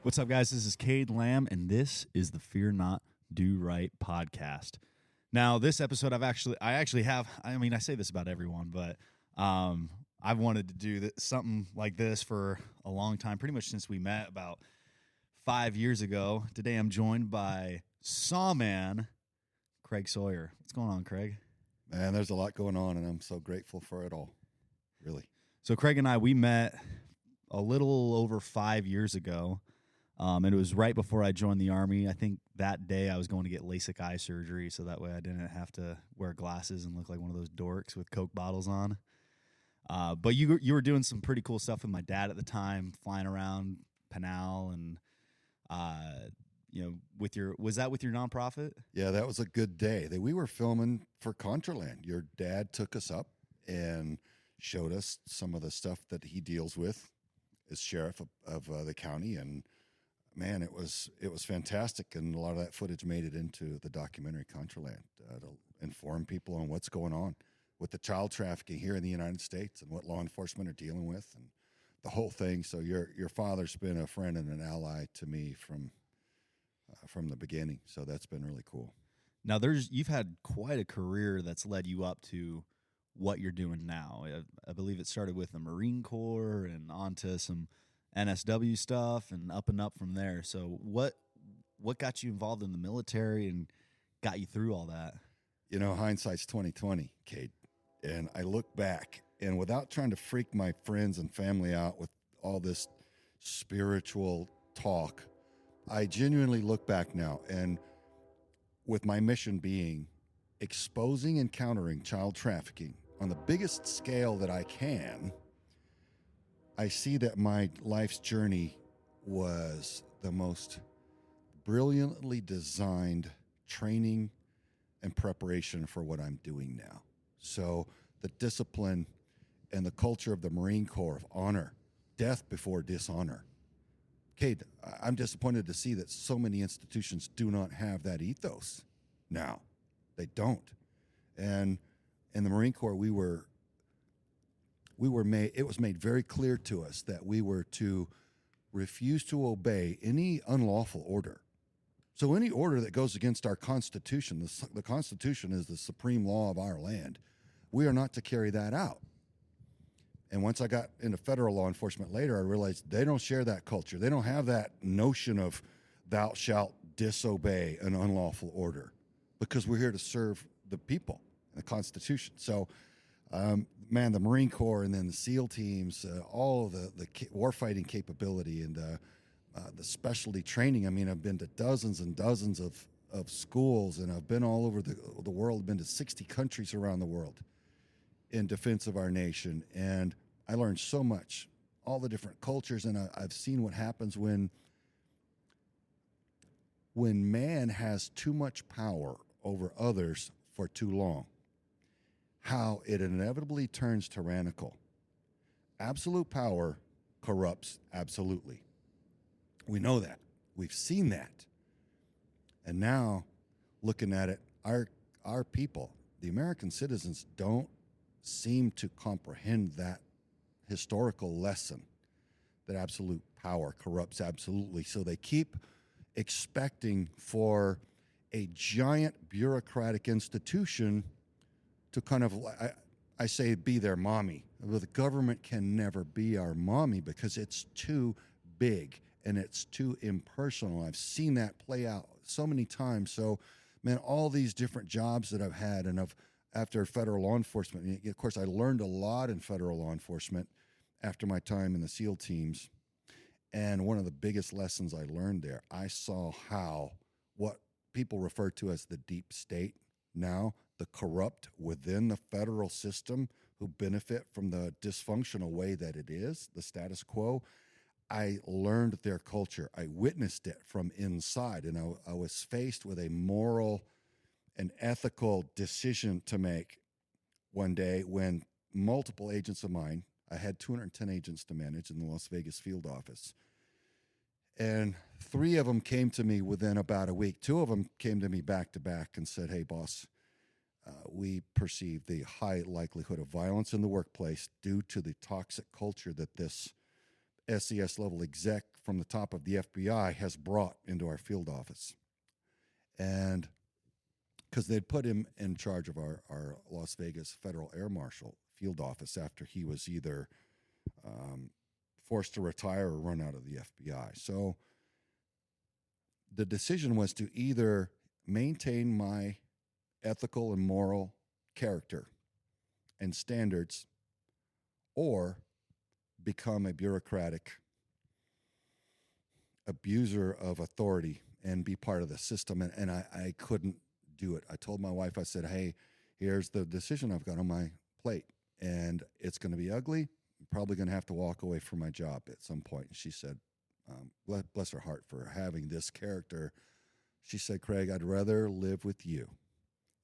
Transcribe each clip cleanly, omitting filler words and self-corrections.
What's up, guys? This is Cade Lamb, and this is the Fear Not, Do Right podcast. Now, this episode, I say this about everyone, but I've wanted to do something like this for a long time, pretty much since we met about 5 years ago. Today, I'm joined by Sawman, Craig Sawyer. What's going on, Craig? Man, there's a lot going on, and I'm so grateful for it all, really. So, Craig and I, we met a little over 5 years ago. And it was right before I joined the Army. I think that day I was going to get LASIK eye surgery, so that way I didn't have to wear glasses and look like one of those dorks with Coke bottles on. But you were doing some pretty cool stuff with my dad at the time, flying around Pinal and was that with your nonprofit? Yeah, that was a good day. We were filming for Contraland. Your dad took us up and showed us some of the stuff that he deals with as sheriff of the county, and man, it was fantastic, and a lot of that footage made it into the documentary Contraland to inform people on what's going on with the child trafficking here in the United States and what law enforcement are dealing with and the whole thing. So your father's been a friend and an ally to me from the beginning. So that's been really cool. Now, you've had quite a career that's led you up to what you're doing now. I believe it started with the Marine Corps and onto some NSW stuff and up from there. So what got you involved in the military and got you through all that? You know, hindsight's 20/20, Cade. And I look back, and without trying to freak my friends and family out with all this spiritual talk, I genuinely look back now, and with my mission being exposing and countering child trafficking on the biggest scale that I can, I see that my life's journey was the most brilliantly designed training and preparation for what I'm doing now. So the discipline and the culture of the Marine Corps of honor, death before dishonor. Cade, I'm disappointed to see that so many institutions do not have that ethos now. They don't. And in the Marine Corps, it was made very clear to us that we were to refuse to obey any unlawful order. So any order that goes against our Constitution, the Constitution is the supreme law of our land, we are not to carry that out. And once I got into federal law enforcement later, I realized they don't share that culture. They don't have that notion of thou shalt disobey an unlawful order, because we're here to serve the people and the Constitution. So the Marine Corps and then the SEAL teams, all of the warfighting capability and the specialty training. I mean, I've been to dozens and dozens of schools, and I've been all over the world. I've been to 60 countries around the world in defense of our nation. And I learned so much, all the different cultures, and I've seen what happens when man has too much power over others for too long, how it inevitably turns tyrannical. Absolute power corrupts absolutely. We know that. We've seen that. And now, looking at it, our people, the American citizens, don't seem to comprehend that historical lesson that absolute power corrupts absolutely. So they keep expecting for a giant bureaucratic institution to kind of, I say, be their mommy. Well, the government can never be our mommy because it's too big and it's too impersonal. I've seen that play out so many times. So, man, all these different jobs that I've had, and after federal law enforcement, of course, I learned a lot in federal law enforcement after my time in the SEAL teams. And one of the biggest lessons I learned there, I saw how what people refer to as the deep state now, the corrupt within the federal system who benefit from the dysfunctional way that it is, the status quo. I learned their culture. I witnessed it from inside, and I was faced with a moral and ethical decision to make one day when multiple agents of mine, I had 210 agents to manage in the Las Vegas field office, and 3 of them came to me within about a week. 2 of them came to me back to back and said, "Hey, boss, we perceive the high likelihood of violence in the workplace due to the toxic culture that this SES level exec from the top of the FBI has brought into our field office. And because they'd put him in charge of our Las Vegas Federal Air Marshal field office after he was either forced to retire or run out of the FBI. So the decision was to either maintain my ethical and moral character and standards or become a bureaucratic abuser of authority and be part of the system. And I couldn't do it. I told my wife, I said, hey, here's the decision I've got on my plate, and it's going to be ugly. I'm probably going to have to walk away from my job at some point. And she said, bless her heart for having this character. She said, Craig, I'd rather live with you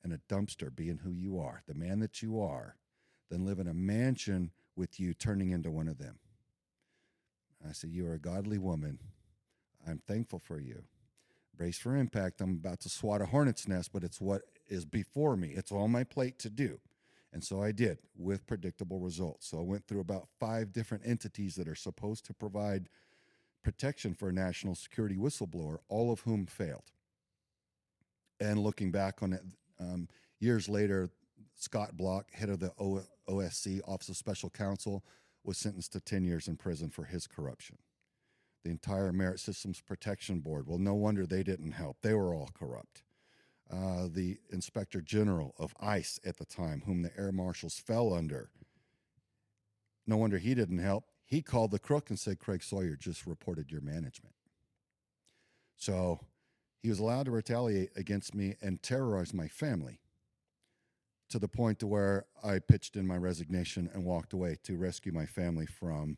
in a dumpster being who you are, the man that you are, than live in a mansion with you turning into one of them. I said, you are a godly woman. I'm thankful for you. Brace for impact. I'm about to swat a hornet's nest, but it's what is before me. It's on my plate to do. And so I did, with predictable results. So I went through about 5 different entities that are supposed to provide protection for a national security whistleblower, all of whom failed. And looking back on it, years later, Scott Block, head of the OSC, Office of Special Counsel, was sentenced to 10 years in prison for his corruption. The entire Merit Systems Protection Board, well, no wonder they didn't help. They were all corrupt. The Inspector General of ICE at the time, whom the air marshals fell under, no wonder he didn't help. He called the crook and said, Craig Sawyer just reported your management. So he was allowed to retaliate against me and terrorize my family to the point to where I pitched in my resignation and walked away to rescue my family from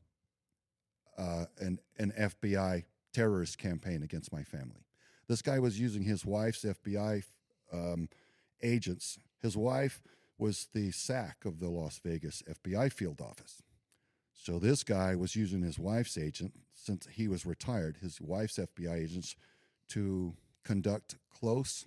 an FBI terrorist campaign against my family. This guy was using his wife's FBI agents. His wife was the SAC of the Las Vegas FBI field office. So this guy was using his wife's agent, since he was retired, his wife's FBI agents, to conduct close,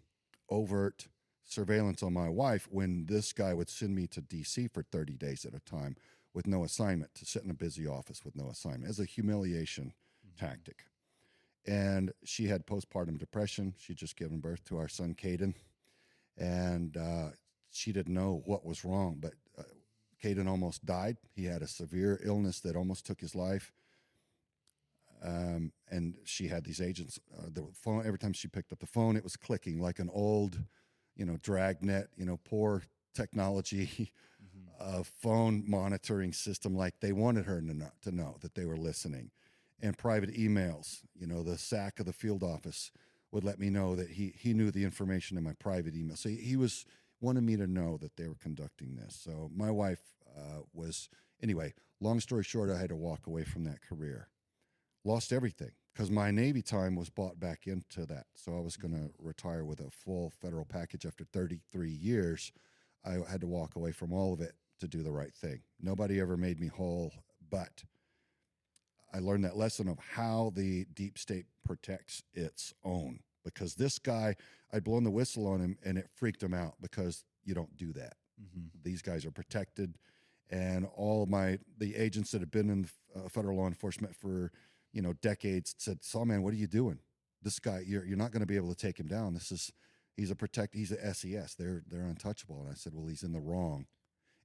overt surveillance on my wife when this guy would send me to D.C. for 30 days at a time with no assignment, to sit in a busy office with no assignment, as a humiliation tactic. And she had postpartum depression. She'd just given birth to our son, Caden. And she didn't know what was wrong, but Caden almost died. He had a severe illness that almost took his life. And she had these agents. The phone, every time she picked up the phone, it was clicking like an old, dragnet, poor technology phone monitoring system. Like they wanted her to know that they were listening. And private emails, the SAC of the field office would let me know that he knew the information in my private email. So he wanted me to know that they were conducting this. So my wife anyway, long story short, I had to walk away from that career. Lost everything because my Navy time was bought back into that. So I was going to retire with a full federal package after 33 years. I had to walk away from all of it to do the right thing. Nobody ever made me whole, but I learned that lesson of how the deep state protects its own. Because this guy, I'd blown the whistle on him and it freaked him out because you don't do that. Mm-hmm. These guys are protected. And all the agents that have been in federal law enforcement for decades said, Sawman, what are you doing? This guy, you're not going to be able to take him down. He's a SES. They're untouchable. And I said, well, he's in the wrong,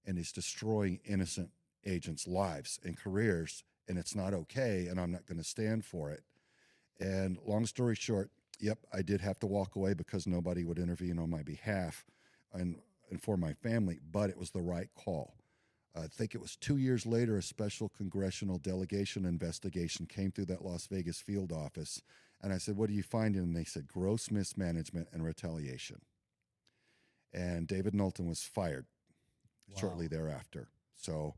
and he's destroying innocent agents' lives and careers, and it's not okay, and I'm not going to stand for it. And long story short, yep, I did have to walk away because nobody would intervene on my behalf and for my family, but it was the right call. I think it was 2 years later, a special congressional delegation investigation came through that Las Vegas field office. And I said, what are you finding? And they said, gross mismanagement and retaliation. And David Knowlton was fired shortly thereafter. So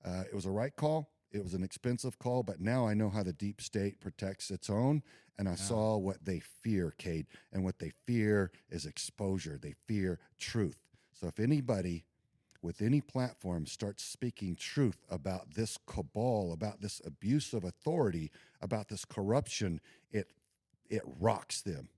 it was a right call. It was an expensive call, but now I know how the deep state protects its own. And I saw what they fear, Cade. And what they fear is exposure. They fear truth. So if anybody with any platform starts speaking truth about this cabal, about this abuse of authority, about this corruption, it rocks them.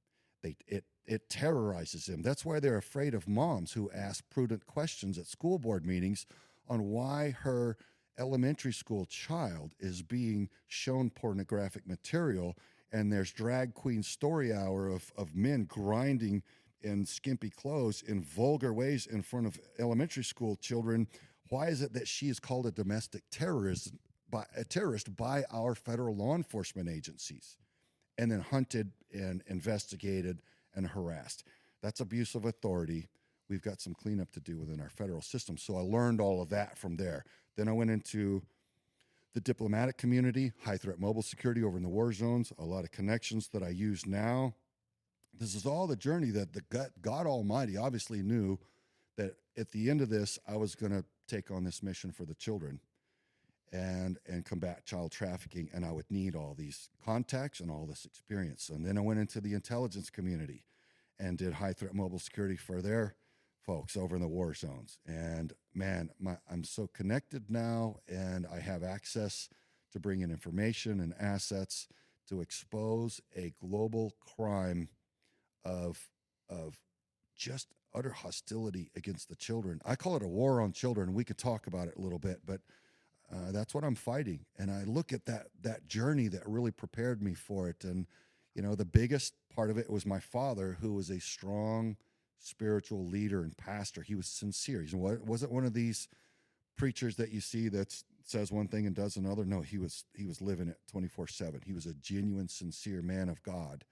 It terrorizes them. That's why they're afraid of moms who ask prudent questions at school board meetings on why her elementary school child is being shown pornographic material, and there's drag queen story hour of men grinding in skimpy clothes in vulgar ways in front of elementary school children, why is it that she is called a domestic terrorist by our federal law enforcement agencies and then hunted and investigated and harassed? That's abuse of authority. We've got some cleanup to do within our federal system. So I learned all of that from there. Then I went into the diplomatic community, high threat mobile security over in the war zones, a lot of connections that I use now. This is all the journey that God Almighty obviously knew that at the end of this, I was going to take on this mission for the children and combat child trafficking, and I would need all these contacts and all this experience. And then I went into the intelligence community and did high threat mobile security for their folks over in the war zones. And man, I'm so connected now, and I have access to bring in information and assets to expose a global crime of just utter hostility against the children. I call it a war on children. We could talk about it a little bit, but that's what I'm fighting. And I look at that journey that really prepared me for it. And, you know, the biggest part of it was my father, who was a strong spiritual leader and pastor. He was sincere. He wasn't one of these preachers that you see that says one thing and does another. No, he was living it 24/7. He was a genuine, sincere man of God.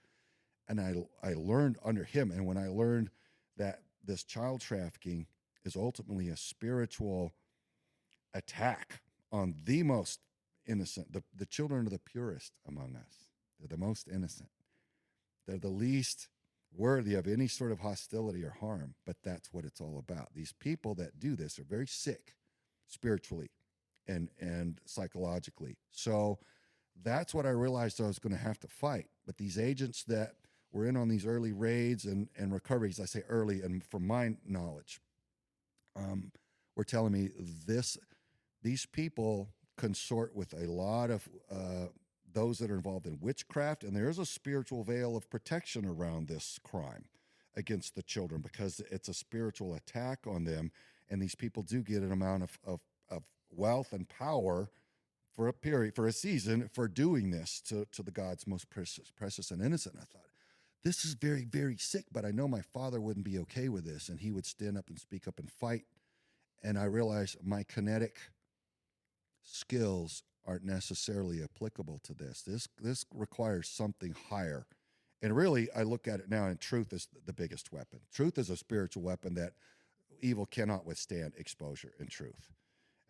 And I learned under him. And when I learned that this child trafficking is ultimately a spiritual attack on the most innocent, the children are the purest among us. They're the most innocent. They're the least worthy of any sort of hostility or harm, but that's what it's all about. These people that do this are very sick spiritually and psychologically. So that's what I realized I was going to have to fight. But these agents that were in on these early raids and recoveries, I say early, and from my knowledge, were telling me these people consort with a lot of those that are involved in witchcraft, and there is a spiritual veil of protection around this crime against the children because it's a spiritual attack on them, and these people do get an amount of wealth and power for a period, for a season, for doing this to the God's most precious and innocent. I thought, this is very, very sick, but I know my father wouldn't be okay with this, and he would stand up and speak up and fight. And I realized my kinetic skills aren't necessarily applicable to this. This requires something higher. And really, I look at it now, and truth is the biggest weapon. Truth is a spiritual weapon that evil cannot withstand exposure in truth.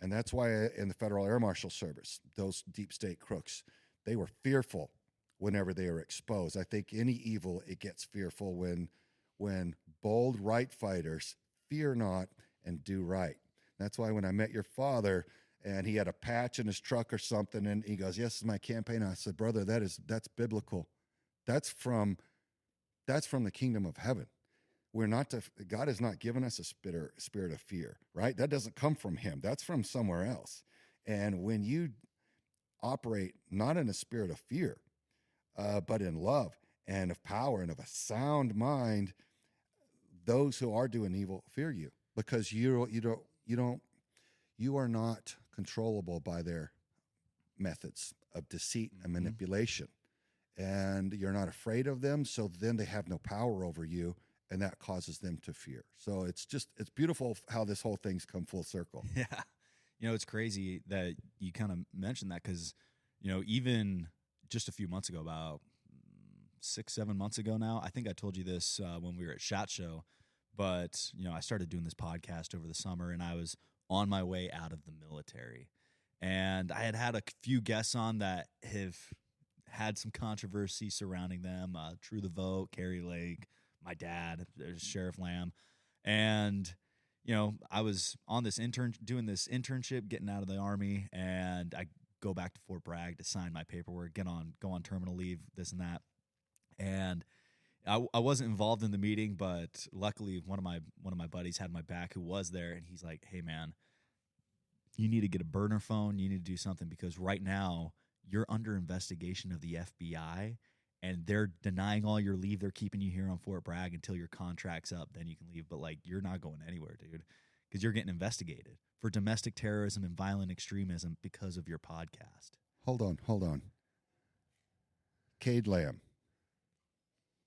And that's why in the Federal Air Marshal Service, those deep state crooks, they were fearful whenever they were exposed. I think any evil, it gets fearful when bold right fighters fear not and do right. That's why when I met your father and he had a patch in his truck or something, and he goes, "Yes, this is my campaign." I said, "Brother, that's biblical. That's from the kingdom of heaven. God has not given us a spirit of fear, right? That doesn't come from him. That's from somewhere else. And when you operate not in a spirit of fear, but in love and of power and of a sound mind, those who are doing evil fear you, because you are not controllable by their methods of deceit and manipulation, and you're not afraid of them. So then they have no power over you, and that causes them to fear. So it's beautiful how this whole thing's come full circle. Yeah. It's crazy that you kind of mentioned that because, even just a few months ago, about 6-7 months ago now, I think I told you this when we were at SHOT Show, but, I started doing this podcast over the summer, and I was on my way out of the military. And I had a few guests on that have had some controversy surrounding them. True the Vote, Carrie Lake, my dad, there's Sheriff Lamb. And, I was on this doing this internship, getting out of the Army, and I go back to Fort Bragg to sign my paperwork, go on terminal leave, this and that. And I wasn't involved in the meeting, but luckily one of my buddies had my back who was there, and he's like, "Hey man, you need to get a burner phone. You need to do something because right now you're under investigation of the FBI, and they're denying all your leave. They're keeping you here on Fort Bragg until your contract's up. Then you can leave. But you're not going anywhere, dude, because you're getting investigated for domestic terrorism and violent extremism because of your podcast. Hold on. Cade Lamb,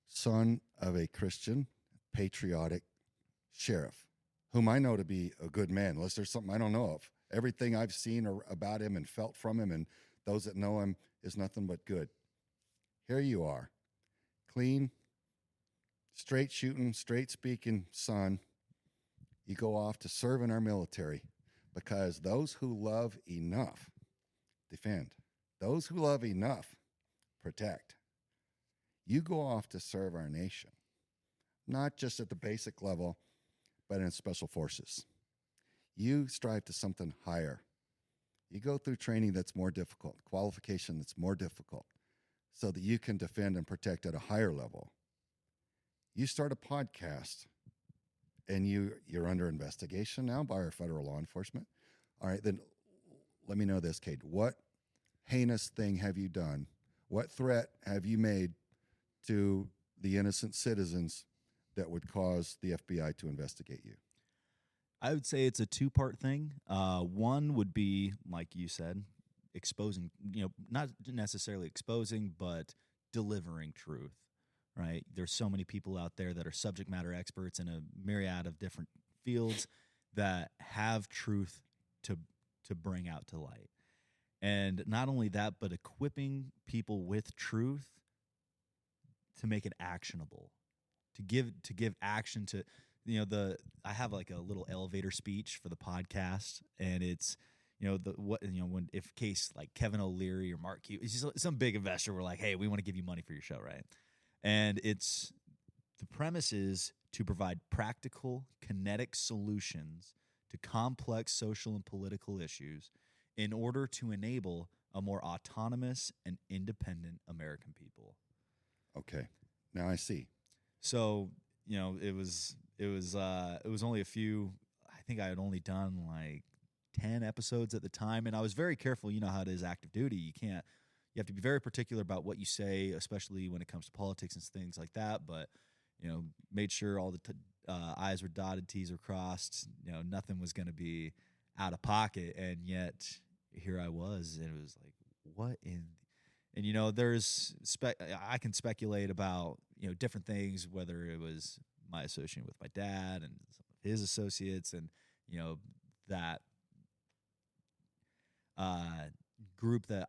son of a Christian, patriotic sheriff, whom I know to be a good man, unless there's something I don't know of. Everything I've seen about him and felt from him and those that know him is nothing but good. Here you are, clean, straight shooting, straight speaking son. You go off to serve in our military because those who love enough defend. Those who love enough protect. You go off to serve our nation, not just at the basic level, but in special forces. You strive to something higher. You go through training that's more difficult, qualification that's more difficult, so that you can defend and protect at a higher level. You start a podcast, and you're under investigation now by our federal law enforcement. All right, then let me know this, Cade. What heinous thing have you done? What threat have you made to the innocent citizens that would cause the FBI to investigate you? I would say it's a two-part thing. One would be, like you said, exposing, not necessarily exposing, but delivering truth, right? There's so many people out there that are subject matter experts in a myriad of different fields that have truth to bring out to light. And not only that, but equipping people with truth to make it actionable, to give action to, I have like a little elevator speech for the podcast, and it's, when if case like Kevin O'Leary or Mark Hughes, it's just some big investor were like, hey, we want to give you money for your show, right? And it's the premise is to provide practical, kinetic solutions to complex social and political issues in order to enable a more autonomous and independent American people. Okay, now I see. So, it was only a few. I think I had only done like 10 episodes at the time, and I was very careful. You know how it is, active duty. You have to be very particular about what you say, especially when it comes to politics and things like that. But made sure all the I's were dotted, T's were crossed. Nothing was going to be out of pocket, and yet here I was, and it was like, what in? And there's I can speculate about different things, whether it was my association with my dad and some of his associates, and that group that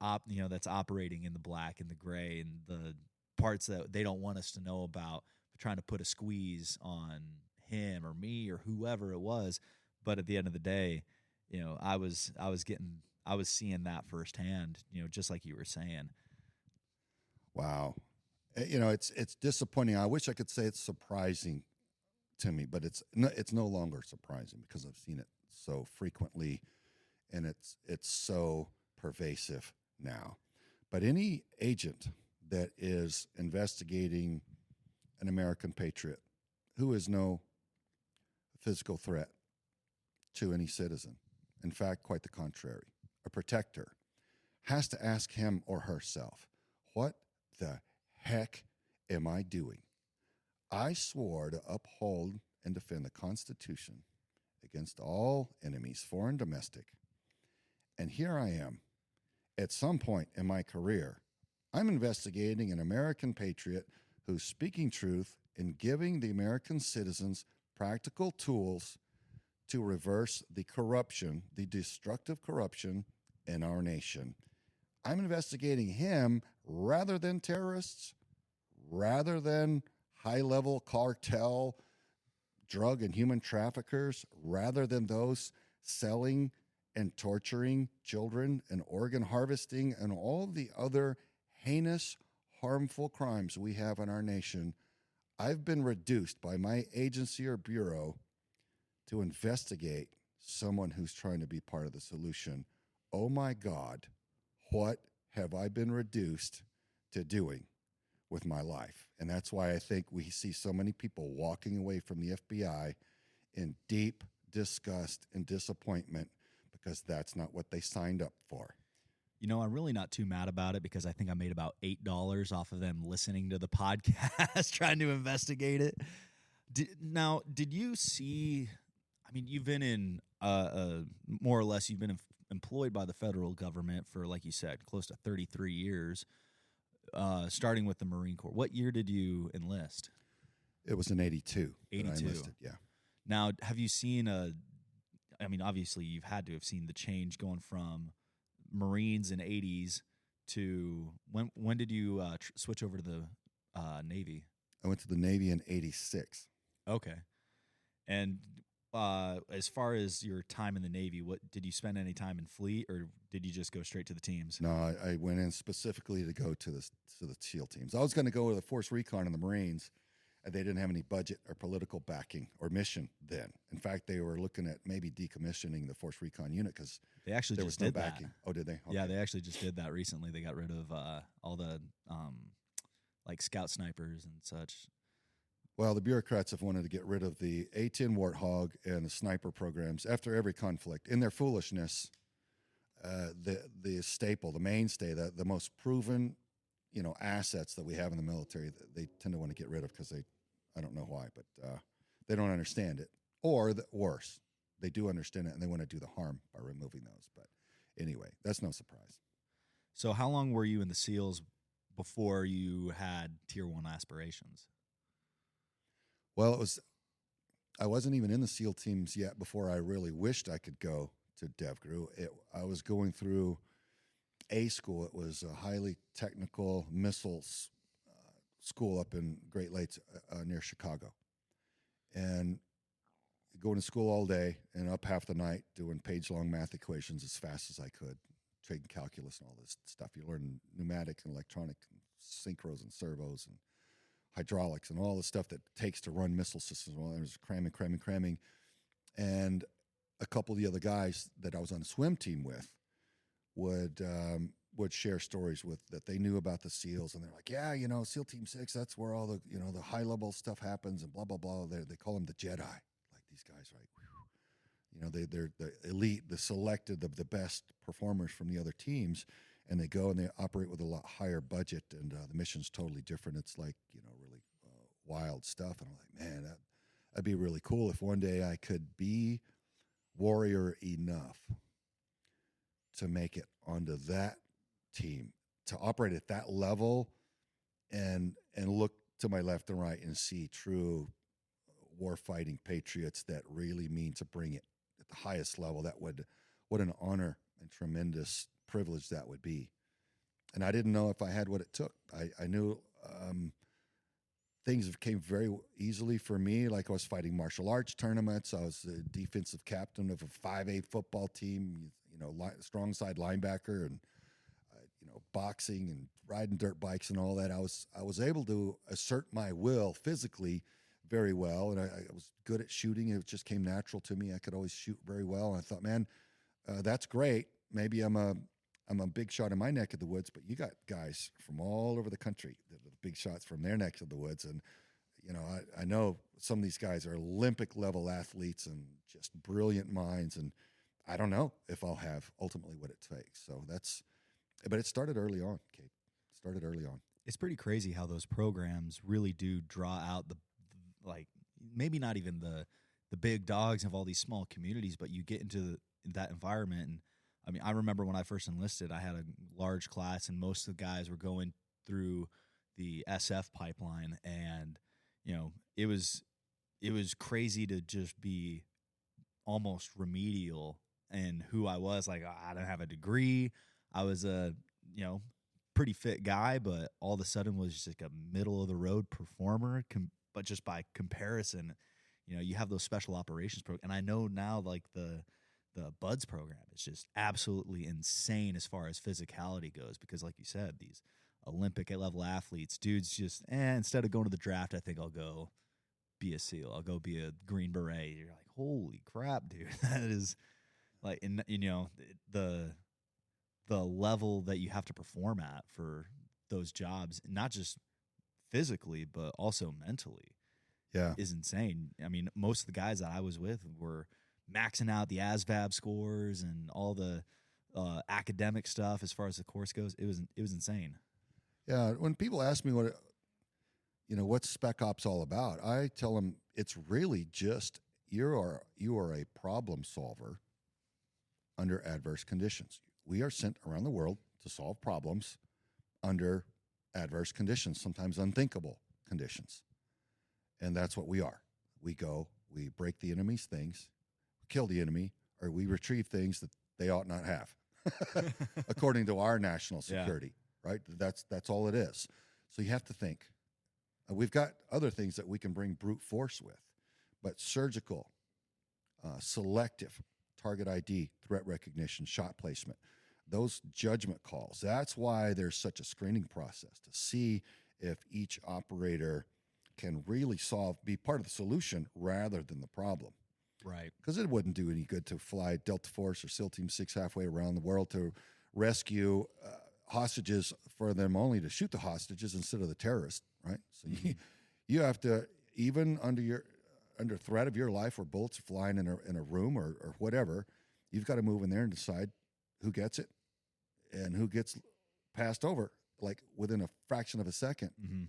that's operating in the black and the gray and the parts that they don't want us to know about, trying to put a squeeze on him or me or whoever it was. But at the end of the day, I was seeing that firsthand, just like you were saying. Wow. It's disappointing. I wish I could say it's surprising to me, but it's no longer surprising because I've seen it so frequently, and it's so pervasive now. But any agent that is investigating an American patriot who is no physical threat to any citizen, in fact, quite the contrary, a protector, has to ask him or herself, what the heck am I doing? I swore to uphold and defend the Constitution against all enemies, foreign, domestic. And here I am. At some point in my career, I'm investigating an American patriot who's speaking truth and giving the American citizens practical tools to reverse the corruption, the destructive corruption in our nation. I'm investigating him rather than terrorists, rather than high-level cartel, drug and human traffickers, rather than those selling and torturing children and organ harvesting and all the other heinous, harmful crimes we have in our nation. I've been reduced by my agency or bureau to investigate someone who's trying to be part of the solution. Oh my God, what have I been reduced to doing with my life? And that's why I think we see so many people walking away from the FBI in deep disgust and disappointment because that's not what they signed up for. I'm really not too mad about it because I think I made about $8 off of them listening to the podcast, trying to investigate it. Did you see, I mean, you've been in more or less, you've been employed by the federal government for, like you said, close to 33 years, starting with the Marine Corps. What year did you enlist? It was in 82. 82. That I enlisted, yeah. Now, have you seen I mean, obviously, you've had to have seen the change going from Marines in 80s to when did you switch over to the Navy? I went to the Navy in 86. Okay. And as far as your time in the Navy, what did you spend any time in fleet, or did you just go straight to the teams? No, I went in specifically to go to the SEAL teams. I was going to go to the Force Recon in the Marines, and they didn't have any budget or political backing or mission then. In fact, they were looking at maybe decommissioning the Force Recon unit because they actually there just was no did backing. that. Oh, did they? Okay. Yeah, they actually just did that recently. They got rid of all the like scout snipers and such. Well, the bureaucrats have wanted to get rid of the A-10 Warthog and the sniper programs after every conflict. In their foolishness, the staple, the mainstay, the most proven, assets that we have in the military, they tend to want to get rid of because I don't know why, but they don't understand it. Or worse, they do understand it and they want to do the harm by removing those. But anyway, that's no surprise. So how long were you in the SEALs before you had Tier 1 aspirations? Well, I wasn't even in the SEAL teams yet before I really wished I could go to DevGru. I was going through A school. It was a highly technical missiles school up in Great Lakes near Chicago. And going to school all day and up half the night doing page-long math equations as fast as I could, trading calculus and all this stuff. You learn pneumatic and electronic and synchros and servos and hydraulics and all the stuff that takes to run missile systems. Well, there was cramming. And a couple of the other guys that I was on a swim team with would share stories with that they knew about the SEALs, and they're like, yeah, SEAL Team 6, that's where all the the high level stuff happens, and blah blah blah. They call them the Jedi, like these guys, right? They're the elite, the selected, the best performers from the other teams, and they go and they operate with a lot higher budget, and the mission's totally different. It's like really wild stuff, and I'm like, man, that'd be really cool if one day I could be warrior enough to make it onto that team, to operate at that level and look to my left and right and see true war-fighting patriots that really mean to bring it at the highest level. What an honor and tremendous privilege that would be. And I didn't know if I had what it took. I knew things came very easily for me. Like I was fighting martial arts tournaments. I was the defensive captain of a 5A football team, strong side linebacker, and boxing and riding dirt bikes and all that. I was able to assert my will physically very well, and I was good at shooting. It just came natural to me. I could always shoot very well. And I thought, man, that's great. Maybe I'm a big shot in my neck of the woods, but you got guys from all over the country that are big shots from their necks of the woods. And, I know some of these guys are Olympic level athletes and just brilliant minds. And I don't know if I'll have ultimately what it takes. But it started early on, Kate. It started early on. It's pretty crazy how those programs really do draw out maybe not even the big dogs of all these small communities, but you get into that environment. And I mean, I remember when I first enlisted, I had a large class, and most of the guys were going through the SF pipeline, and it was crazy to just be almost remedial in who I was. Like, I don't have a degree. I was a pretty fit guy, but all of a sudden was just like a middle of the road performer. But just by comparison, you have those special operations programs, and I know now like the BUDS program is just absolutely insane as far as physicality goes, because like you said, these Olympic level athletes, dudes just instead of going to the draft, I think I'll go be a SEAL. I'll go be a Green Beret. You're like, holy crap, dude, that is like, the level that you have to perform at for those jobs, not just physically, but also mentally, is insane. I mean, most of the guys that I was with were maxing out the ASVAB scores and all the academic stuff as far as the course goes. It was insane. Yeah, when people ask me what's Spec Ops all about, I tell them it's really just you are a problem solver under adverse conditions. We are sent around the world to solve problems under adverse conditions, sometimes unthinkable conditions. And that's what we are. We go, we break the enemy's things, kill the enemy, or we retrieve things that they ought not have, according to our national security, right? That's all it is. So you have to think. We've got other things that we can bring brute force with, but surgical, selective, target ID, threat recognition, shot placement, those judgment calls. That's why there's such a screening process to see if each operator can really be part of the solution rather than the problem. Right. Because it wouldn't do any good to fly Delta Force or SEAL Team 6 halfway around the world to rescue hostages for them only to shoot the hostages instead of the terrorists, right? So you have to, even under threat of your life or bullets flying in a room or whatever, you've got to move in there and decide who gets it and who gets passed over, like within a fraction of a second. Mm-hmm.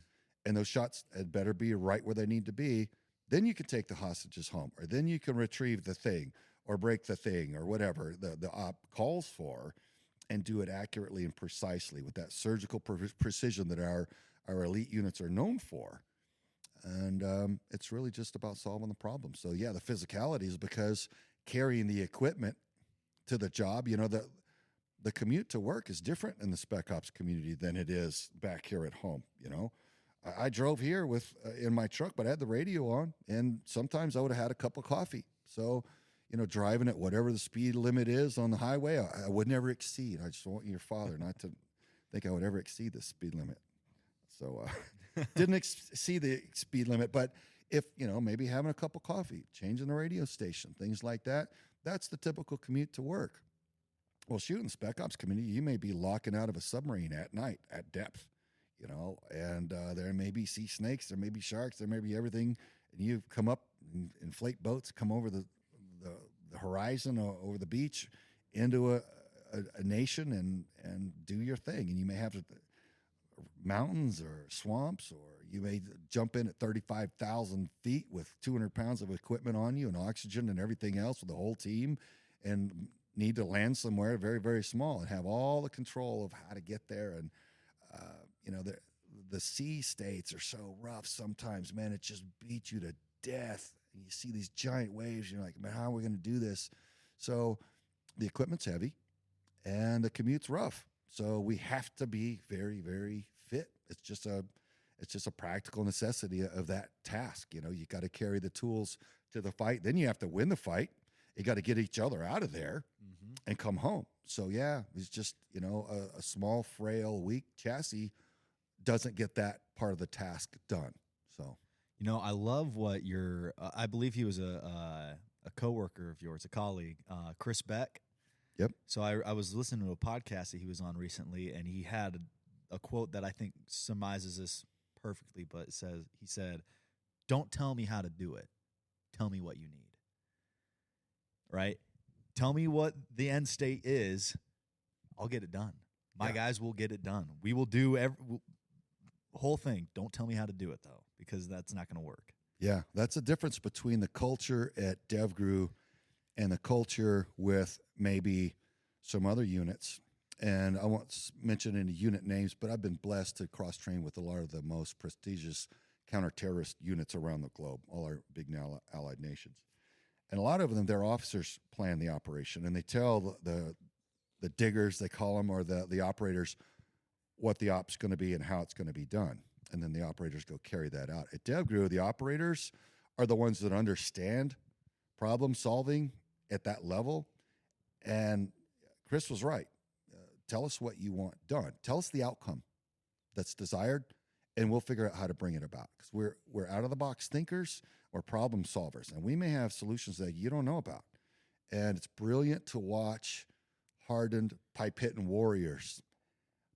And those shots had better be right where they need to be. Then you can take the hostages home, or then you can retrieve the thing or break the thing or whatever the op calls for, and do it accurately and precisely with that surgical precision that our elite units are known for. And it's really just about solving the problem. So, yeah, the physicality is because carrying the equipment to the job, the commute to work is different in the Spec Ops community than it is back here at home, I drove here in my truck, but I had the radio on, and sometimes I would have had a cup of coffee. So, driving at whatever the speed limit is on the highway, I would never exceed. I just want your father not to think I would ever exceed the speed limit. So, didn't exceed the speed limit, but if, maybe having a cup of coffee, changing the radio station, things like that, that's the typical commute to work. Well, shooting Spec Ops community, you may be locking out of a submarine at night at depth. And there may be sea snakes, there may be sharks, there may be everything. And you come up, and inflate boats, come over the horizon over the beach into a nation and do your thing. And you may have mountains or swamps, or you may jump in at 35,000 feet with 200 pounds of equipment on you and oxygen and everything else with the whole team, and need to land somewhere very, very small and have all the control of how to get there. And the sea states are so rough sometimes, man, it just beats you to death. And you see these giant waves, and you're like, man, how are we going to do this? So the equipment's heavy and the commute's rough. So we have to be very, very fit. It's just a practical necessity of that task. You got to carry the tools to the fight. Then you have to win the fight. You got to get each other out of there and come home. So, yeah, it's just, a small, frail, weak chassis doesn't get that part of the task done. So, I love what I believe he was a coworker of yours, a colleague, Chris Beck. Yep. So I was listening to a podcast that he was on recently, and he had a quote that I think surmises this perfectly, but he said, "Don't tell me how to do it. Tell me what you need." Right? Tell me what the end state is. I'll get it done. My guys will get it done. We will do whole thing. Don't tell me how to do it, though, because that's not going to work. Yeah, that's the difference between the culture at DevGru and the culture with maybe some other units. And I won't mention any unit names, but I've been blessed to cross-train with a lot of the most prestigious counter-terrorist units around the globe, all our big now allied nations. And a lot of them, their officers plan the operation, and they tell the diggers, they call them, or the operators, what the op's going to be and how it's going to be done. And then the operators go carry that out. At DevGru, the operators are the ones that understand problem solving at that level. And Chris was right. Tell us what you want done. Tell us the outcome that's desired, and we'll figure out how to bring it about. Because we're out-of-the-box thinkers or problem solvers, and we may have solutions that you don't know about. And it's brilliant to watch hardened pipe-hitting warriors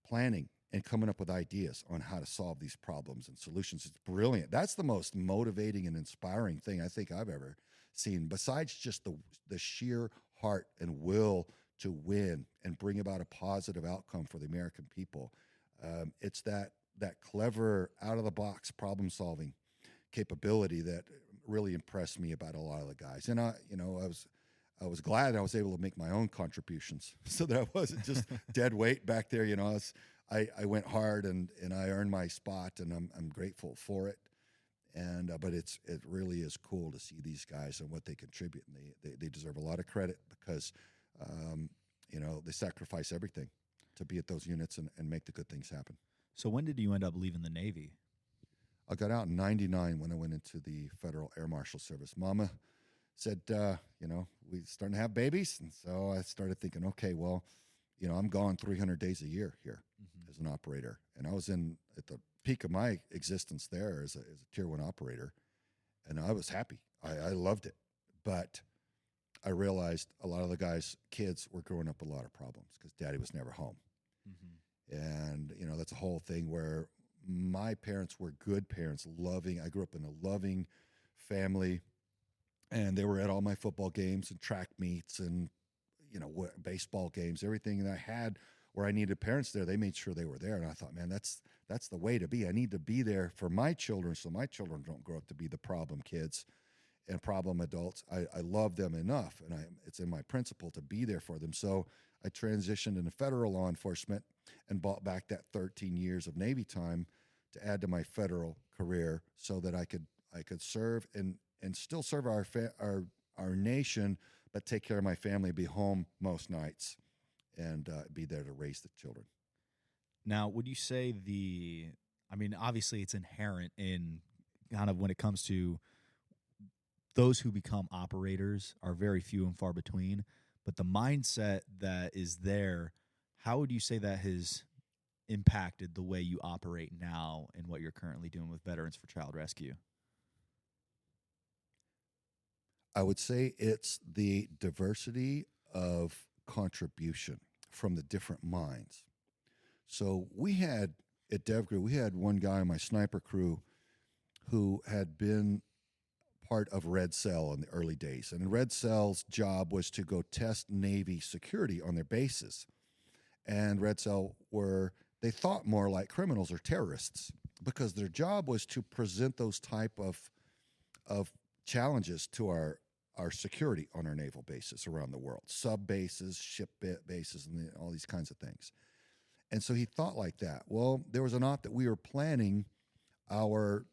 planning and coming up with ideas on how to solve these problems and solutions. It's brilliant. That's the most motivating and inspiring thing I think I've ever seen, besides just the sheer heart and will to win and bring about a positive outcome for the American people. It's that clever, out-of-the-box problem-solving capability that really impressed me about a lot of the guys. And I was glad I was able to make my own contributions so that I wasn't just dead weight back there. I went hard and I earned my spot, and I'm grateful for it. And but it really is cool to see these guys and what they contribute, and they deserve a lot of credit because they sacrifice everything to be at those units and make the good things happen. So when did you end up leaving the Navy? I got out in '99 when I went into the Federal Air Marshal Service. Mama said, we starting to have babies, and so I started thinking, okay, well, I'm gone 300 days a year here as an operator, and I was at the peak of my existence there as a Tier 1 operator, and I was happy. I loved it, but I realized a lot of the guys' kids were growing up with a lot of problems because Daddy was never home. And, that's a whole thing where my parents were good parents, loving. I grew up in a loving family, and they were at all my football games and track meets and, baseball games, everything that I had where I needed parents there. They made sure they were there. And I thought, man, that's the way to be. I need to be there for my children so my children don't grow up to be the problem kids and problem adults. I love them enough, and it's in my principle to be there for them. So I transitioned into federal law enforcement and bought back that 13 years of Navy time to add to my federal career so that I could serve and still serve our nation, but take care of my family, be home most nights, and be there to raise the children. Now, would you say obviously it's inherent in kind of when it comes to those who become operators are very few and far between, but the mindset that is there, how would you say that has impacted the way you operate now and what you're currently doing with Veterans for Child Rescue? I would say it's the diversity of contribution from the different minds. So at DevGru, we had one guy in my sniper crew who had been part of Red Cell in the early days. And Red Cell's job was to go test Navy security on their bases. And Red Cell they thought more like criminals or terrorists because their job was to present those type of challenges to our security on our naval bases around the world, sub bases, ship bases, and all these kinds of things. And so he thought like that. Well, there was an op that we were planning our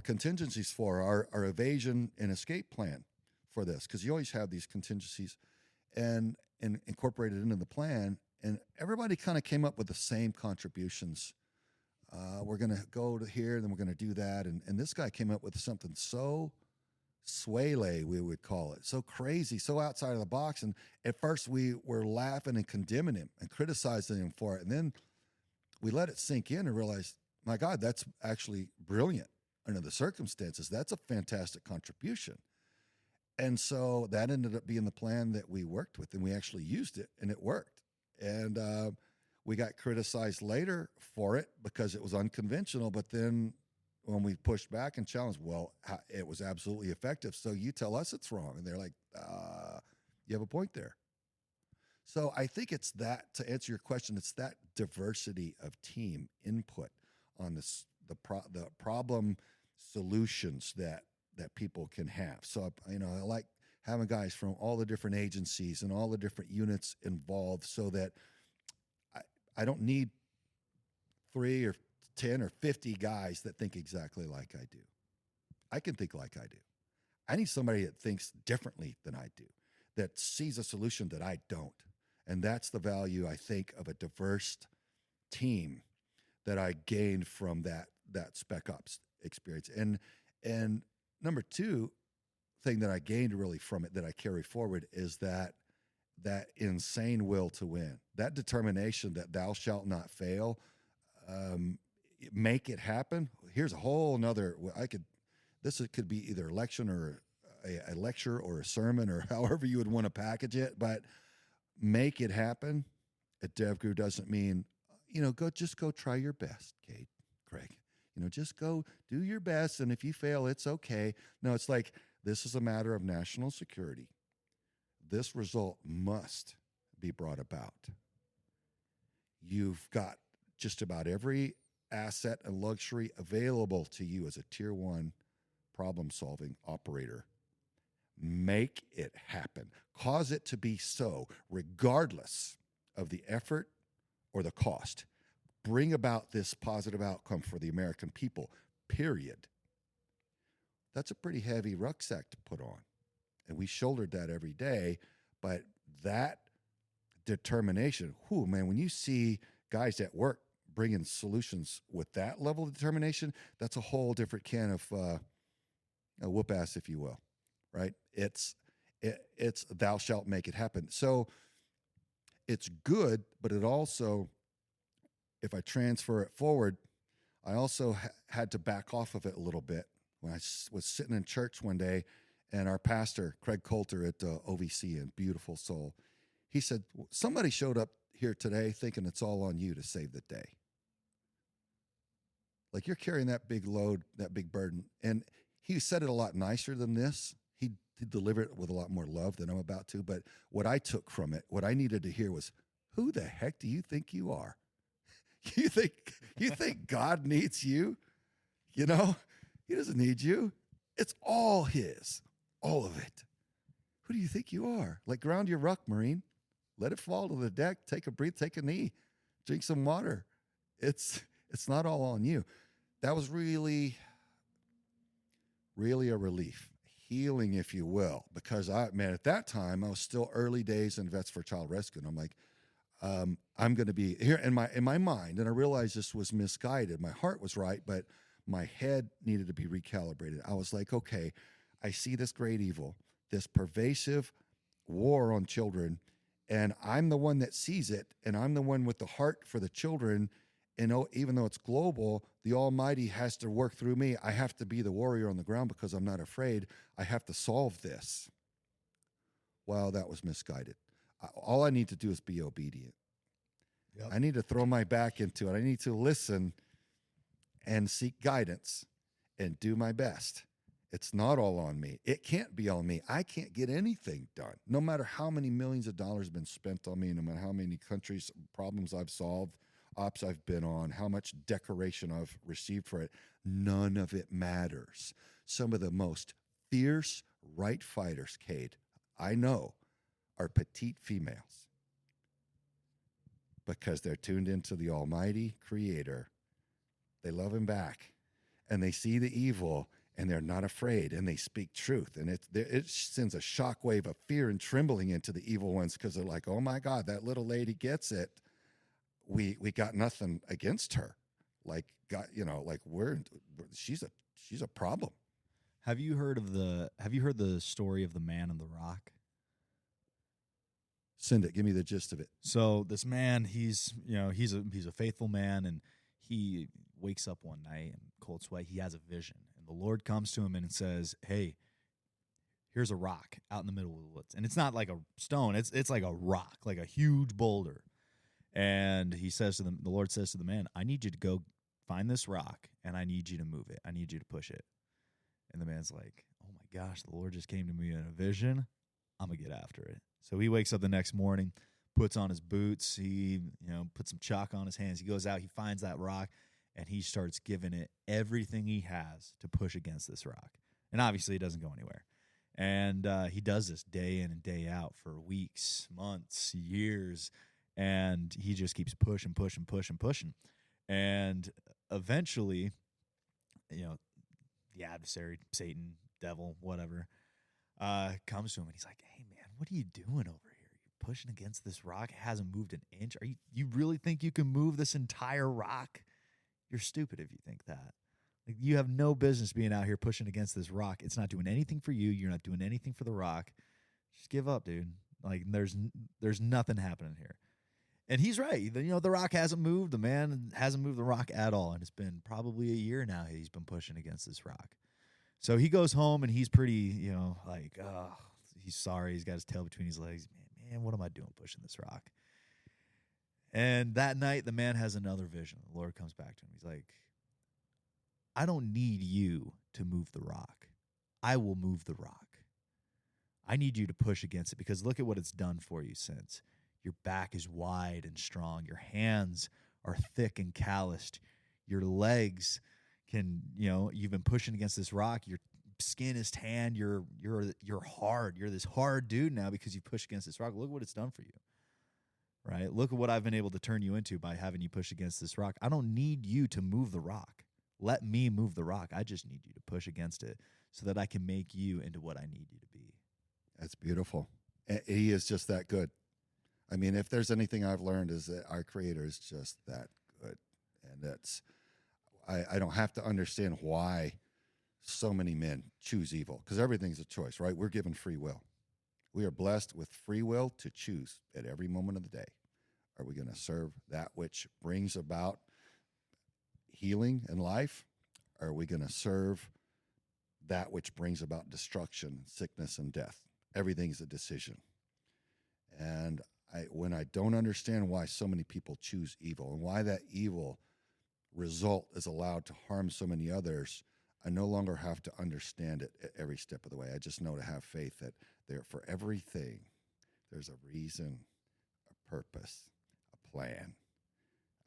contingencies for, our evasion and escape plan for this, because you always have these contingencies and incorporated into the plan. And everybody kind of came up with the same contributions. We're going to go to here, then we're going to do that. And this guy came up with something so swale, we would call it, so crazy, so outside of the box. And at first we were laughing and condemning him and criticizing him for it. And then we let it sink in and realized, my God, that's actually brilliant under the circumstances. That's a fantastic contribution. And so that ended up being the plan that we worked with, and we actually used it, and it worked. And we got criticized later for it because it was unconventional. But then when we pushed back and challenged, well, it was absolutely effective. So you tell us it's wrong. And they're like, you have a point there. So I think it's that, to answer your question, it's that diversity of team input on the problem solutions that people can have. So, I like having guys from all the different agencies and all the different units involved so that I don't need 3 or 10 or 50 guys that think exactly like I do. I can think like I do. I need somebody that thinks differently than I do, that sees a solution that I don't. And that's the value, I think, of a diverse team that I gained from that Spec Ops experience. And number two thing that I gained really from it that I carry forward is that insane will to win, that determination that thou shalt not fail, make it happen. Here's a whole nother, this could be either a lecture or a lecture or a sermon or however you would want to package it, but make it happen at DevGru doesn't mean, just go try your best, Craig. Just go do your best, and if you fail, it's okay. No, it's like, this is a matter of national security. This result must be brought about. You've got just about every asset and luxury available to you as a Tier 1 problem-solving operator. Make it happen. Cause it to be so, regardless of the effort or the cost. Bring about this positive outcome for the American people, period. That's a pretty heavy rucksack to put on. And we shouldered that every day. But that determination, man, when you see guys at work bringing solutions with that level of determination, that's a whole different can of a whoop ass, if you will, right? It's thou shalt make it happen. So it's good, but it also, if I transfer it forward, I also had to back off of it a little bit. When I was sitting in church one day, and our pastor, Craig Coulter at OVC, and beautiful soul, he said, somebody showed up here today thinking it's all on you to save the day. Like, you're carrying that big load, that big burden. And he said it a lot nicer than this. He delivered it with a lot more love than I'm about to. But what I took from it, what I needed to hear was, who the heck do you think you are? You think God needs you? You know, he doesn't need you. It's all his. All of it. Who do you think you are? Like, ground your ruck, Marine. Let it fall to the deck. Take a breath. Take a knee. Drink some water. It's not all on you. That was really, really a relief. Healing, if you will. Because, at that time, I was still early days in Vets for Child Rescue. And I'm like, I'm going to be here in my mind. And I realized this was misguided. My heart was right, but my head needed to be recalibrated. I was like, okay, I see this great evil, this pervasive war on children, and I'm the one that sees it, and I'm the one with the heart for the children. And even though it's global, the Almighty has to work through me. I have to be the warrior on the ground because I'm not afraid. I have to solve this. Well, that was misguided. All I need to do is be obedient. Yep. I need to throw my back into it. I need to listen and seek guidance and do my best. It's not all on me. It can't be on me. I can't get anything done. No matter how many millions of dollars have been spent on me, no matter how many countries, problems I've solved, ops I've been on, how much decoration I've received for it, none of it matters. Some of the most fierce right fighters, Cade, I know, are petite females because they're tuned into the Almighty Creator. They love him back, and they see the evil, and they're not afraid, and they speak truth. And it sends a shockwave of fear and trembling into the evil ones because they're like, oh, my God, that little lady gets it. We got nothing against her. Like, God, she's a problem. Have you heard the story of the man in the rock? Send it. Give me the gist of it. So this man, he's a faithful man, and he wakes up one night in cold sweat. He has a vision, and the Lord comes to him and says, "Hey, here's a rock out in the middle of the woods, and it's not like a stone. It's like a rock, like a huge boulder." And he says to them, the Lord says to the man, "I need you to go find this rock, and I need you to move it. I need you to push it." And the man's like, "Oh my gosh, the Lord just came to me in a vision. I'm gonna get after it." So he wakes up the next morning, puts on his boots, he puts some chalk on his hands. He goes out, he finds that rock, and he starts giving it everything he has to push against this rock. And obviously, it doesn't go anywhere. And he does this day in and day out for weeks, months, years, and he just keeps pushing. And eventually, the adversary, Satan, devil, whatever, comes to him, and he's like, "Hey, man, what are you doing over here? You're pushing against this rock. It hasn't moved an inch. You really think you can move this entire rock? You're stupid if you think that. Like, you have no business being out here pushing against this rock. It's not doing anything for you. You're not doing anything for the rock. Just give up, dude. Like, there's nothing happening here." And he's right. The rock hasn't moved. The man hasn't moved the rock at all. And it's been probably a year now he's been pushing against this rock. So he goes home, and he's pretty, he's sorry. He's got his tail between his legs. Man, what am I doing pushing this rock? And that night, the man has another vision. The Lord comes back to him. He's like, "I don't need you to move the rock. I will move the rock. I need you to push against it because look at what it's done for you since. Your back is wide and strong. Your hands are thick and calloused. Your legs you've been pushing against this rock. Your skin is tan. You're hard. You're this hard dude now because you push against this rock. Look what it's done for you. Right? Look at what I've been able to turn you into by having you push against this rock. I don't need you to move the rock. Let me move the rock. I just need you to push against it so that I can make you into what I need you to be. That's beautiful. He is just that good. I mean, if there's anything I've learned is that our Creator is just that good. And that's, I don't have to understand why so many men choose evil, because everything's a choice, right? We're given free will. We are blessed with free will to choose at every moment of the day. Are we going to serve that which brings about healing and life? Or are we going to serve that which brings about destruction, sickness, and death? Everything's a decision. And when I don't understand why so many people choose evil and why that evil result is allowed to harm so many others, I no longer have to understand it at every step of the way. I just know to have faith that there, for everything, there's a reason, a purpose, a plan.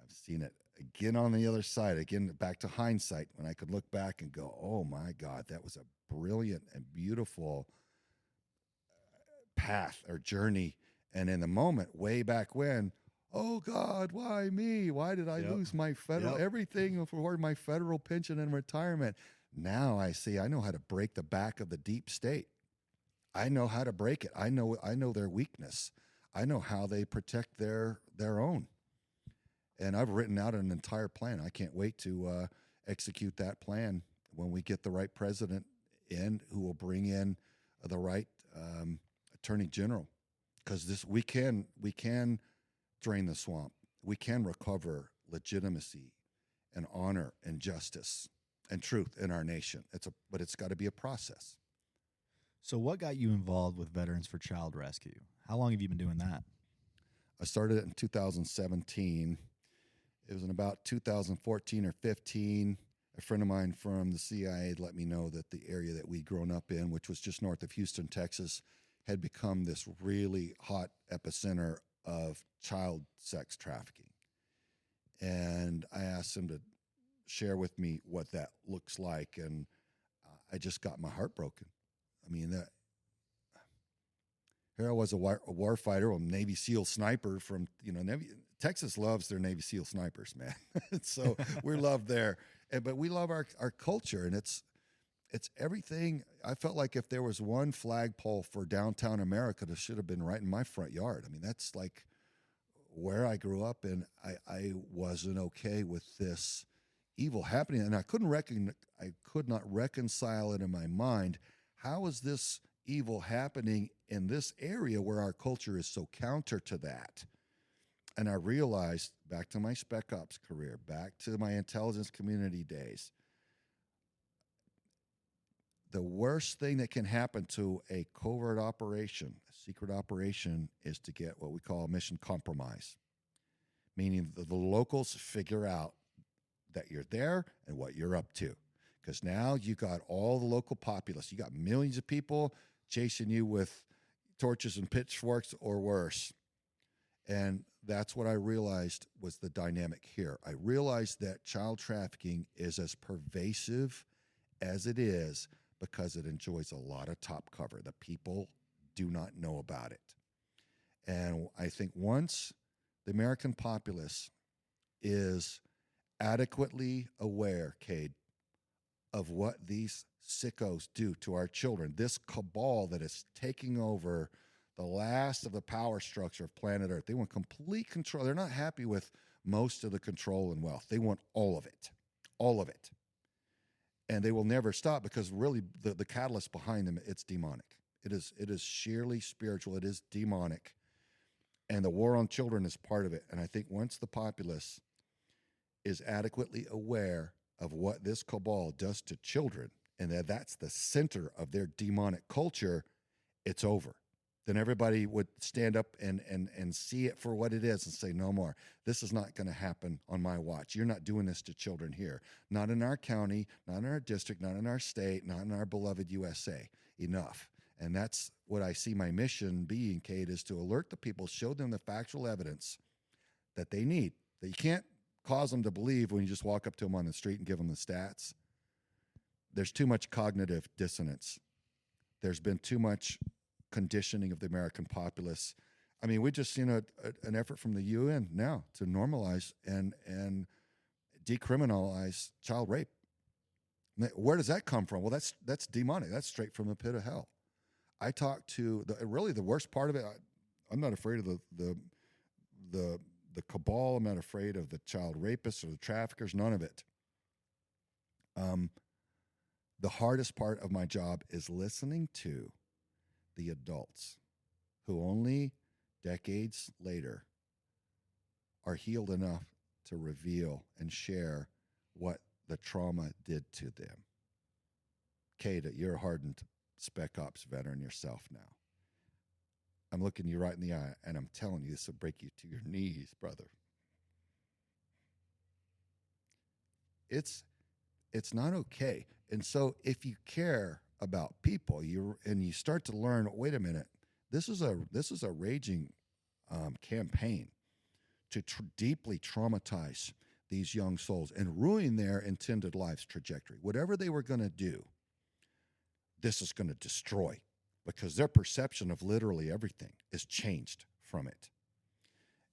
I've seen it again on the other side, again, back to hindsight, when I could look back and go, oh my God, that was a brilliant and beautiful path or journey. And in the moment, way back when, oh God, why me? Why did I lose my federal, everything for my federal pension and retirement? Now I see, I know how to break the back of the deep state. I know how to break it. I know their weakness. I know how they protect their own. And I've written out an entire plan. I can't wait to execute that plan when we get the right president in, who will bring in the right attorney general. Because we can drain the swamp. We can recover legitimacy and honor and justice and truth in our nation. But it's got to be a process. So what got you involved with Veterans for Child Rescue? How long have you been doing that? I started it in 2017. It was in about 2014 or 15. A friend of mine from the CIA let me know that the area that we'd grown up in, which was just north of Houston, Texas, had become this really hot epicenter of child sex trafficking. And I asked him to share with me what that looks like, and I just got my heart broken. I mean, here I was, a war fighter, a Navy SEAL sniper from, Texas loves their Navy SEAL snipers, man. So we're loved there. But we love our culture, and it's everything. I felt like if there was one flagpole for downtown America, it should have been right in my front yard. I mean, that's like where I grew up, and I wasn't okay with this evil happening, and I could not reconcile it in my mind. How is this evil happening in this area where our culture is so counter to that? And I realized, back to my Spec Ops career, back to my intelligence community days, the worst thing that can happen to a covert operation, a secret operation, is to get what we call a mission compromise, meaning the locals figure out that you're there and what you're up to. Because now you got all the local populace. You got millions of people chasing you with torches and pitchforks or worse. And that's what I realized was the dynamic here. I realized that child trafficking is as pervasive as it is because it enjoys a lot of top cover. The people do not know about it. And I think once the American populace is adequately aware, Cade, of what these sickos do to our children, this cabal that is taking over the last of the power structure of planet Earth. They want complete control. They're not happy with most of the control and wealth. They want all of it, all of it. And they will never stop because really the catalyst behind them, it's demonic. It is sheerly spiritual. It is demonic. And the war on children is part of it. And I think once the populace is adequately aware of what this cabal does to children, and that's the center of their demonic culture, it's over. Then everybody would stand up and see it for what it is and say, no more. This is not going to happen on my watch. You're not doing this to children here. Not in our county, not in our district, not in our state, not in our beloved USA. Enough. And that's what I see my mission being, Kate, is to alert the people, show them the factual evidence that they need. That you can't cause them to believe when you just walk up to them on the street and give them the stats. there's too much cognitive dissonance. There's been too much conditioning of the American populace. I mean, we just seen an effort from the UN now to normalize and decriminalize child rape. Where does that come from? Well, that's demonic. That's straight from the pit of hell. I talked to the worst part of it. I'm not afraid of the cabal. I'm not afraid of the child rapists or the traffickers. None of it. The hardest part of my job is listening to the adults who only decades later are healed enough to reveal and share what the trauma did to them. Kata, you're a hardened Spec Ops veteran yourself now. I'm looking you right in the eye, and I'm telling you, this will break you to your knees, brother. It's not okay. And so if you care about people, you start to learn, wait a minute, this is a raging campaign to deeply traumatize these young souls and ruin their intended life's trajectory. Whatever they were going to do, this is going to destroy, because their perception of literally everything is changed from it.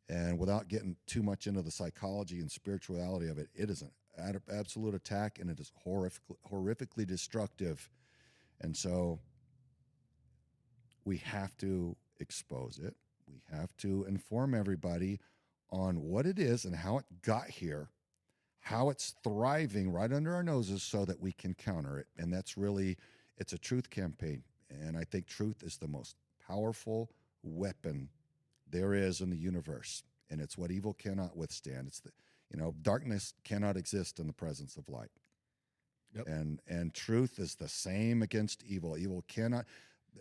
And without getting too much into the psychology and spirituality of it, it is an absolute attack, and it is horrifically destructive. And so we have to expose it. We have to inform everybody on what it is and how it got here, how it's thriving right under our noses so that we can counter it. And that's really, it's a truth campaign. And I think truth is the most powerful weapon there is in the universe. And it's what evil cannot withstand. It's darkness cannot exist in the presence of light. Yep. And truth is the same against evil. Evil cannot,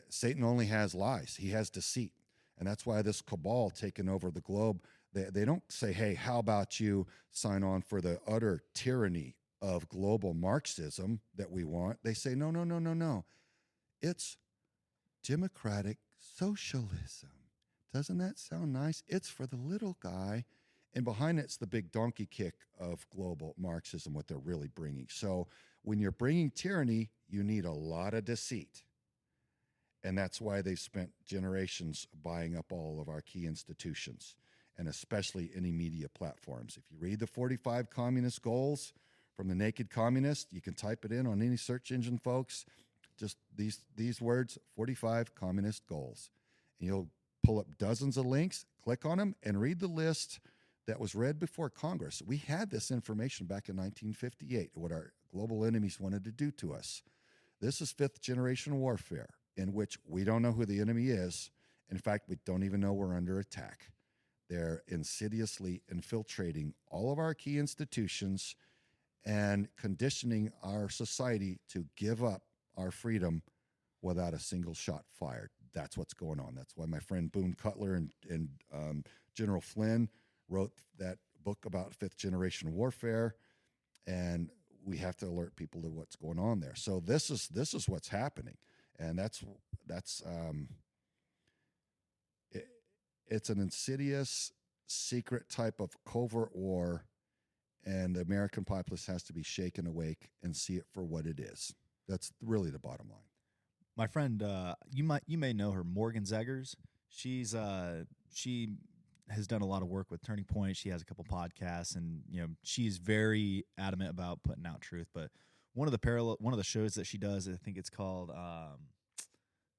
Satan only has lies. He has deceit. And that's why this cabal taking over the globe, they don't say, hey, how about you sign on for the utter tyranny of global Marxism that we want? They say, no. It's democratic socialism. Doesn't that sound nice? It's for the little guy. And behind it's the big donkey kick of global Marxism, what they're really bringing. So when you're bringing tyranny, you need a lot of deceit. And that's why they've spent generations buying up all of our key institutions, and especially any media platforms. If you read the 45 communist goals from the Naked Communist, you can type it in on any search engine, folks. Just these words, 45 communist goals. And you'll pull up dozens of links, click on them, and read the list that was read before Congress. We had this information back in 1958, what our global enemies wanted to do to us. This is fifth generation warfare, in which we don't know who the enemy is. In fact, we don't even know we're under attack. They're insidiously infiltrating all of our key institutions and conditioning our society to give up our freedom without a single shot fired. That's what's going on. That's why my friend Boone Cutler and General Flynn wrote that book about fifth generation warfare, and we have to alert people to what's going on there. So this is what's happening, and it's an insidious, secret type of covert war, and the American populace has to be shaken awake and see it for what it is. That's really the bottom line. My friend, you may know her, Morgan Zeggers. She has done a lot of work with Turning Point. She has a couple podcasts, and she's very adamant about putting out truth. But one of the shows that she does, I think it's called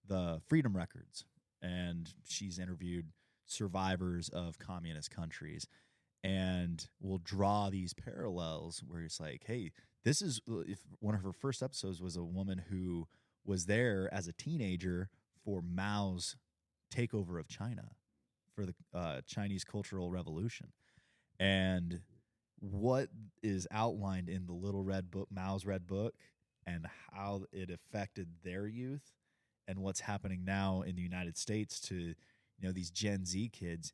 the Freedom Records, and she's interviewed survivors of communist countries, and will draw these parallels where it's like, hey, this is if one of her first episodes was a woman who was there as a teenager for Mao's takeover of China, for the Chinese Cultural Revolution. And what is outlined in the Little Red Book, Mao's Red Book, and how it affected their youth, and what's happening now in the United States to these Gen Z kids.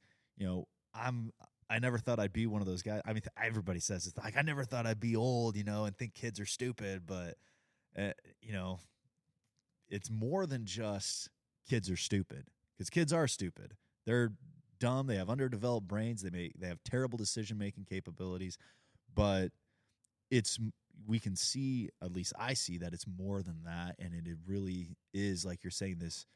I never thought I'd be one of those guys. I mean, everybody says it's like, I never thought I'd be old, and think kids are stupid, but it's more than just kids are stupid, because kids are stupid. They're dumb. They have underdeveloped brains. They have terrible decision-making capabilities, but it's, we can see, at least I see, that it's more than that, and it really is, like you're saying, this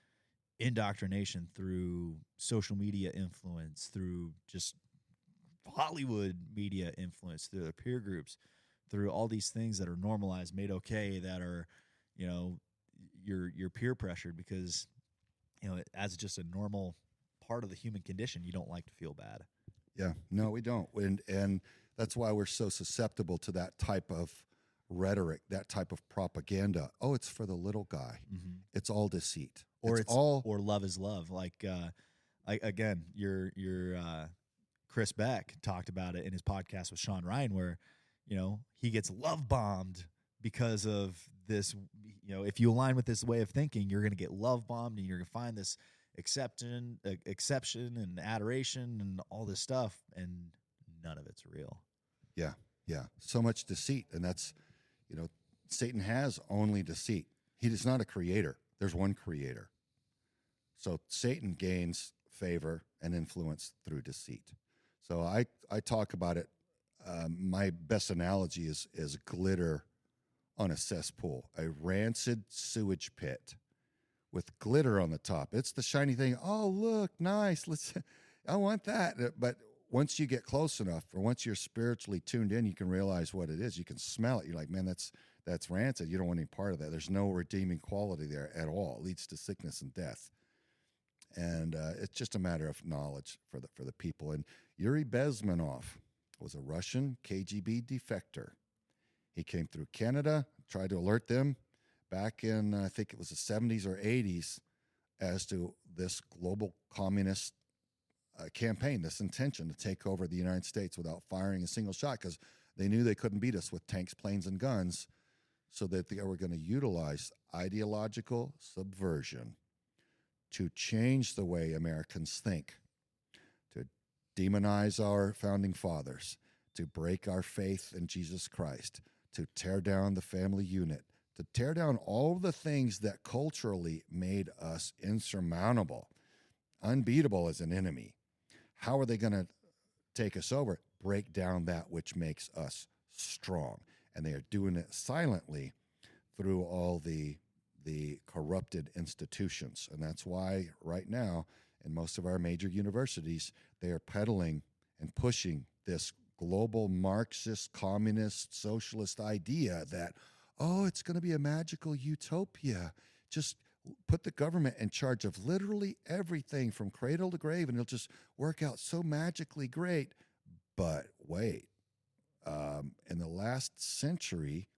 indoctrination through social media influence, through just Hollywood media influence, through their peer groups, through all these things that are normalized, made okay, that are, you know, you're peer pressured because, you know, as just a normal part of the human condition, you don't like to feel bad. Yeah, no, we don't. And that's why we're so susceptible to that type of rhetoric, that type of propaganda. Oh, it's for the little guy. Mm-hmm. It's all deceit. Or it's all or love is love. Like again, your Chris Beck talked about it in his podcast with Sean Ryan, where, you know, he gets love bombed because of this. You know, if you align with this way of thinking, you're going to get love bombed, and you're going to find this exception and adoration and all this stuff, and none of it's real. Yeah, yeah. So much deceit, and that's, you know, Satan has only deceit. He is not a creator. There's one creator. So Satan gains favor and influence through deceit. So I talk about it. My best analogy is glitter on a cesspool, a rancid sewage pit with glitter on the top. It's the shiny thing. Oh, look, nice. I want that. But once you get close enough, or once you're spiritually tuned in, you can realize what it is. You can smell it. You're like, man, that's rancid. You don't want any part of that. There's no redeeming quality there at all. It leads to sickness and death. And it's just a matter of knowledge for the people. And Yuri Bezmenov was a Russian KGB defector. He came through Canada, tried to alert them back in, I think it was the 70s or 80s, as to this global communist campaign, this intention to take over the United States without firing a single shot, because they knew they couldn't beat us with tanks, planes, and guns, so that they were going to utilize ideological subversion to change the way Americans think, to demonize our founding fathers, to break our faith in Jesus Christ, to tear down the family unit, to tear down all the things that culturally made us insurmountable, unbeatable as an enemy. How are they going to take us over? Break down that which makes us strong. And they are doing it silently through all the corrupted institutions. And that's why right now in most of our major universities, they are peddling and pushing this global Marxist, communist, socialist idea that, oh, it's going to be a magical utopia. Just put the government in charge of literally everything from cradle to grave, and it'll just work out so magically great. But wait, in the last century,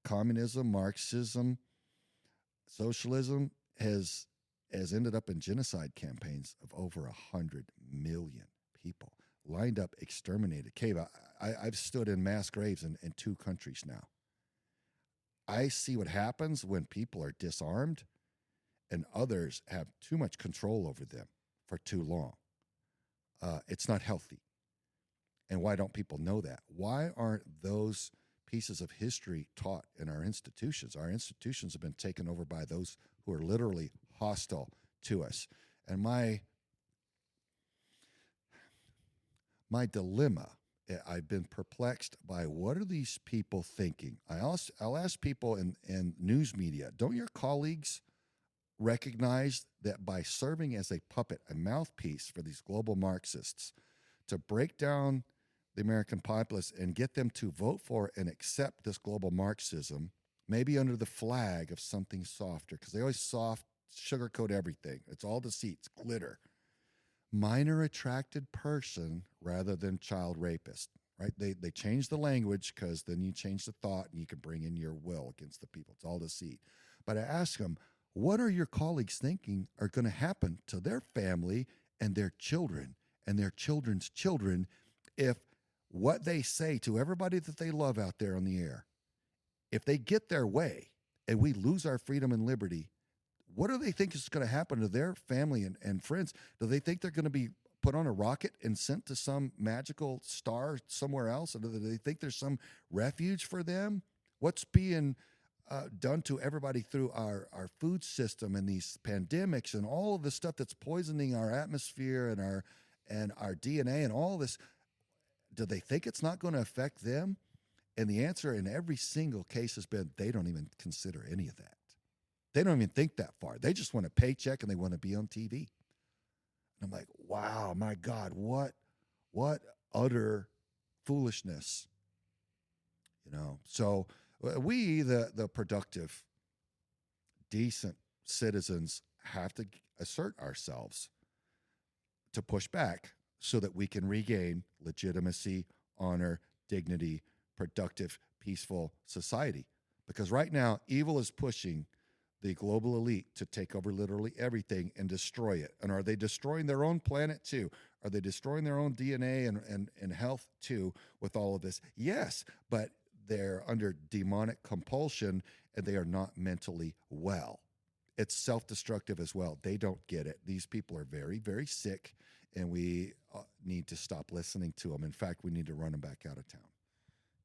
communism, Marxism, socialism has ended up in genocide campaigns of over 100 million people lined up, exterminated. Cave, I've stood in mass graves in 2 countries now. I see what happens when people are disarmed and others have too much control over them for too long. It's not healthy. And why don't people know that? Why aren't those pieces of history taught in our institutions? Our institutions have been taken over by those who are literally hostile to us. And my dilemma, I've been perplexed by, what are these people thinking? I'll ask people in news media, don't your colleagues recognize that by serving as a puppet, a mouthpiece for these global Marxists to break down the American populace and get them to vote for and accept this global Marxism, maybe under the flag of something softer, because they always sugarcoat everything. It's all deceit, it's glitter. Minor attracted person rather than child rapist, right? They change the language because then you change the thought and you can bring in your will against the people. It's all deceit. But I ask them, what are your colleagues thinking are going to happen to their family and their children and their children's children if what they say to everybody that they love out there on the air, if they get their way and we lose our freedom and liberty, what do they think is going to happen to their family and friends? Do they think they're going to be put on a rocket and sent to some magical star somewhere else? Or do they think there's some refuge for them? What's being done to everybody through our food system and these pandemics and all of the stuff that's poisoning our atmosphere and our DNA and all this? Do they think it's not going to affect them? And the answer in every single case has been they don't even consider any of that. They don't even think that far. They just want a paycheck and they want to be on TV. And I'm like, wow, my God, what utter foolishness. So we, the productive, decent citizens, have to assert ourselves to push back so that we can regain legitimacy, honor, dignity, productive, peaceful society. Because right now, evil is pushing the global elite to take over literally everything and destroy it. And are they destroying their own planet too? Are they destroying their own DNA and health too with all of this? Yes, but they're under demonic compulsion and they are not mentally well. It's self-destructive as well. They don't get it. These people are very, very sick, and we need to stop listening to them. In fact, we need to run them back out of town.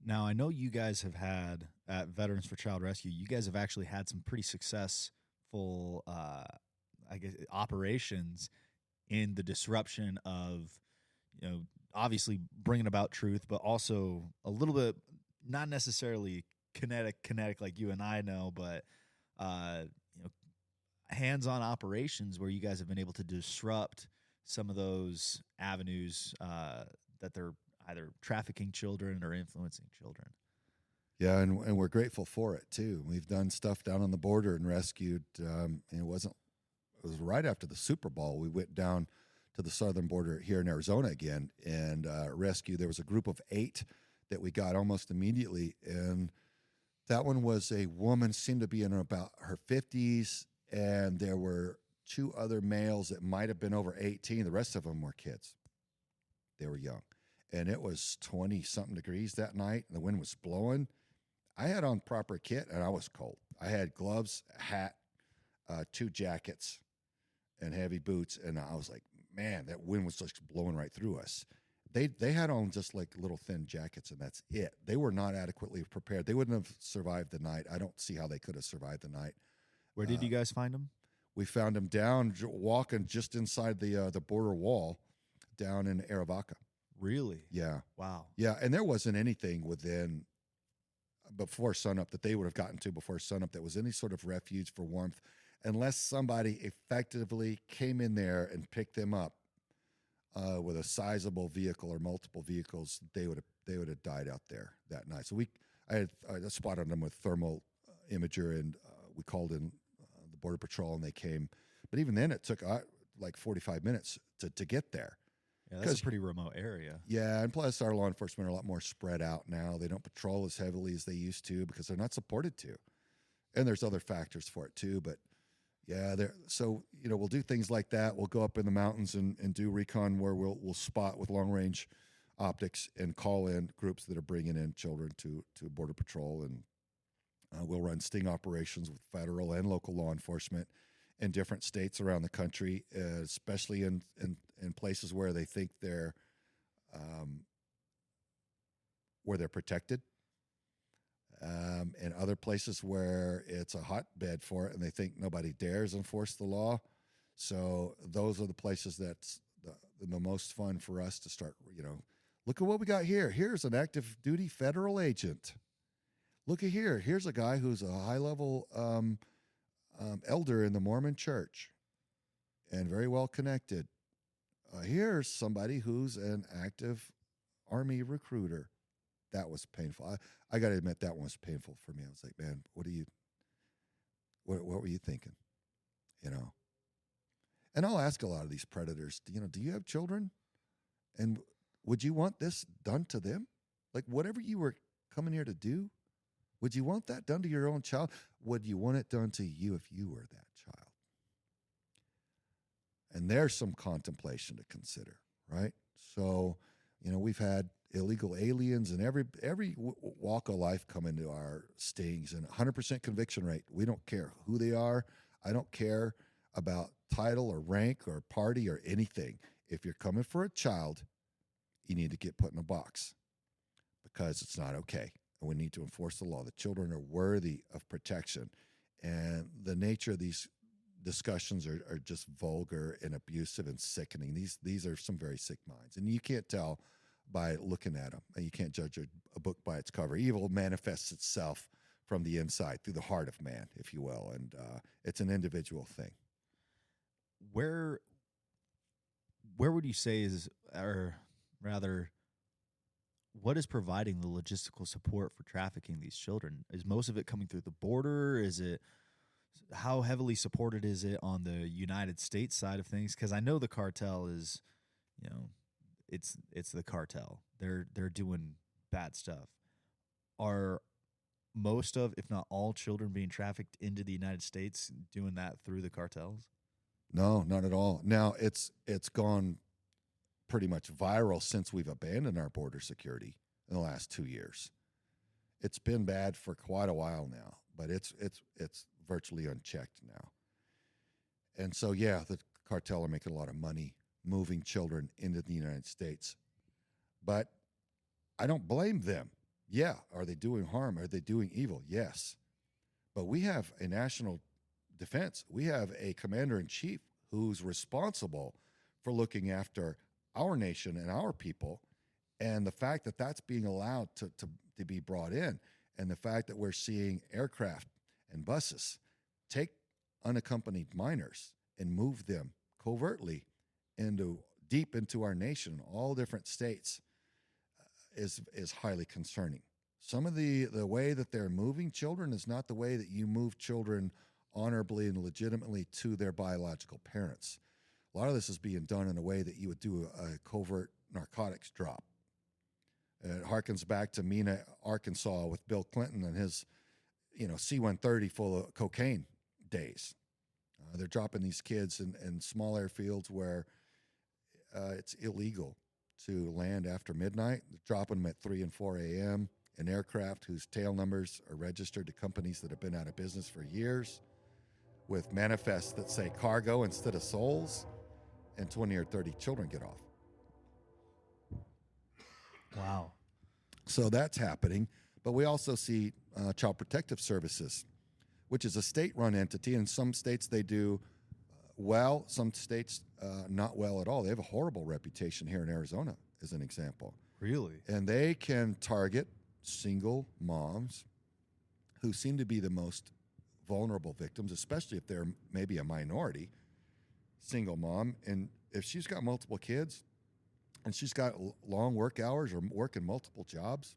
Now, I know you guys have had, at Veterans for Child Rescue, you guys have actually had some pretty successful, operations in the disruption of, obviously bringing about truth, but also a little bit, not necessarily kinetic like you and I know, but, hands-on operations where you guys have been able to disrupt some of those avenues that they're either trafficking children or influencing children. Yeah, and we're grateful for it too. We've done stuff down on the border and rescued. And it was right after the Super Bowl. We went down to the southern border here in Arizona again and rescued. There was a group of 8 that we got almost immediately, and that one was a woman, seemed to be in about her 50s, and there were 2 other males that might have been over 18. The rest of them were kids. They were young. And it was 20-something degrees that night, and the wind was blowing. I had on proper kit, and I was cold. I had gloves, a hat, 2 jackets, and heavy boots, and I was like, man, that wind was just blowing right through us. They had on just like little thin jackets, and that's it. They were not adequately prepared. They wouldn't have survived the night. I don't see how they could have survived the night. Where did you guys find them? We found them down, walking just inside the border wall down in Arivaca. Really? Yeah. Wow. Yeah, and there wasn't anything within before sunup that they would have gotten to before sunup that was any sort of refuge for warmth, unless somebody effectively came in there and picked them up with a sizable vehicle or multiple vehicles. They would have died out there that night. So I spotted them with thermal imager, and we called in the Border Patrol, and they came. But even then, it took like 45 minutes to get there. Yeah, that's a pretty remote area. Yeah, and plus our law enforcement are a lot more spread out now. They don't patrol as heavily as they used to because they're not supported to. And there's other factors for it too, but yeah, we'll do things like that. We'll go up in the mountains and do recon where we'll spot with long range optics and call in groups that are bringing in children to Border Patrol, and we'll run sting operations with federal and local law enforcement in different states around the country, especially in places where they think they're protected, and other places where it's a hotbed for it and they think nobody dares enforce the law. So those are the places that's the most fun for us to start, look at what we got here. Here's an active duty federal agent. Look at here. Here's a guy who's a high-level elder in the Mormon church and very well connected. Here's somebody who's an active Army recruiter. That was painful. I got to admit, that one was painful for me. I was like, man, what were you thinking? And I'll ask a lot of these predators, do you have children? And would you want this done to them? Like, whatever you were coming here to do, would you want that done to your own child? Would you want it done to you if you were that child? And there's some contemplation to consider, right? So, we've had illegal aliens and every walk of life come into our stings, and 100% conviction rate. We don't care who they are. I don't care about title or rank or party or anything. If you're coming for a child, you need to get put in a box because it's not okay. And we need to enforce the law. The children are worthy of protection. And the nature of these discussions are just vulgar and abusive and sickening. These are some very sick minds. And you can't tell by looking at them. And you can't judge a book by its cover. Evil manifests itself from the inside, through the heart of man, if you will, and it's an individual thing. Where would you say is, or rather, what is providing the logistical support for trafficking these children? Is most of it coming through the border? Is it, how heavily supported is it on the United States side of things? Because I know the cartel is, it's the cartel. They're doing bad stuff. Are most of, if not all, children being trafficked into the United States doing that through the cartels? No, not at all. Now, it's gone pretty much viral since we've abandoned our border security in the last 2 years. It's been bad for quite a while now, but it's virtually unchecked now. And so, yeah, the cartel are making a lot of money moving children into the United States. But I don't blame them. Yeah, are they doing harm? Are they doing evil? Yes. But we have a national defense. We have a commander-in-chief who's responsible for looking after our nation and our people. And the fact that that's being allowed to be brought in, and the fact that we're seeing aircraft and buses take unaccompanied minors and move them covertly deep into our nation, all different states, is highly concerning. Some of the way that they're moving children is not the way that you move children honorably and legitimately to their biological parents. A lot of this is being done in a way that you would do a covert narcotics drop. It harkens back to Mena, Arkansas, with Bill Clinton and his, C-130 full of cocaine days. They're dropping these kids in small airfields where it's illegal to land after midnight. They're dropping them at 3 and 4 a.m. in aircraft whose tail numbers are registered to companies that have been out of business for years, with manifests that say cargo instead of souls, and 20 or 30 children get off. Wow. So that's happening. But we also see Child Protective Services, which is a state-run entity. In some states they do well, some states not well at all. They have a horrible reputation here in Arizona, as an example. Really? And they can target single moms who seem to be the most vulnerable victims, especially if they're maybe a minority single mom. And if she's got multiple kids and she's got long work hours or working multiple jobs,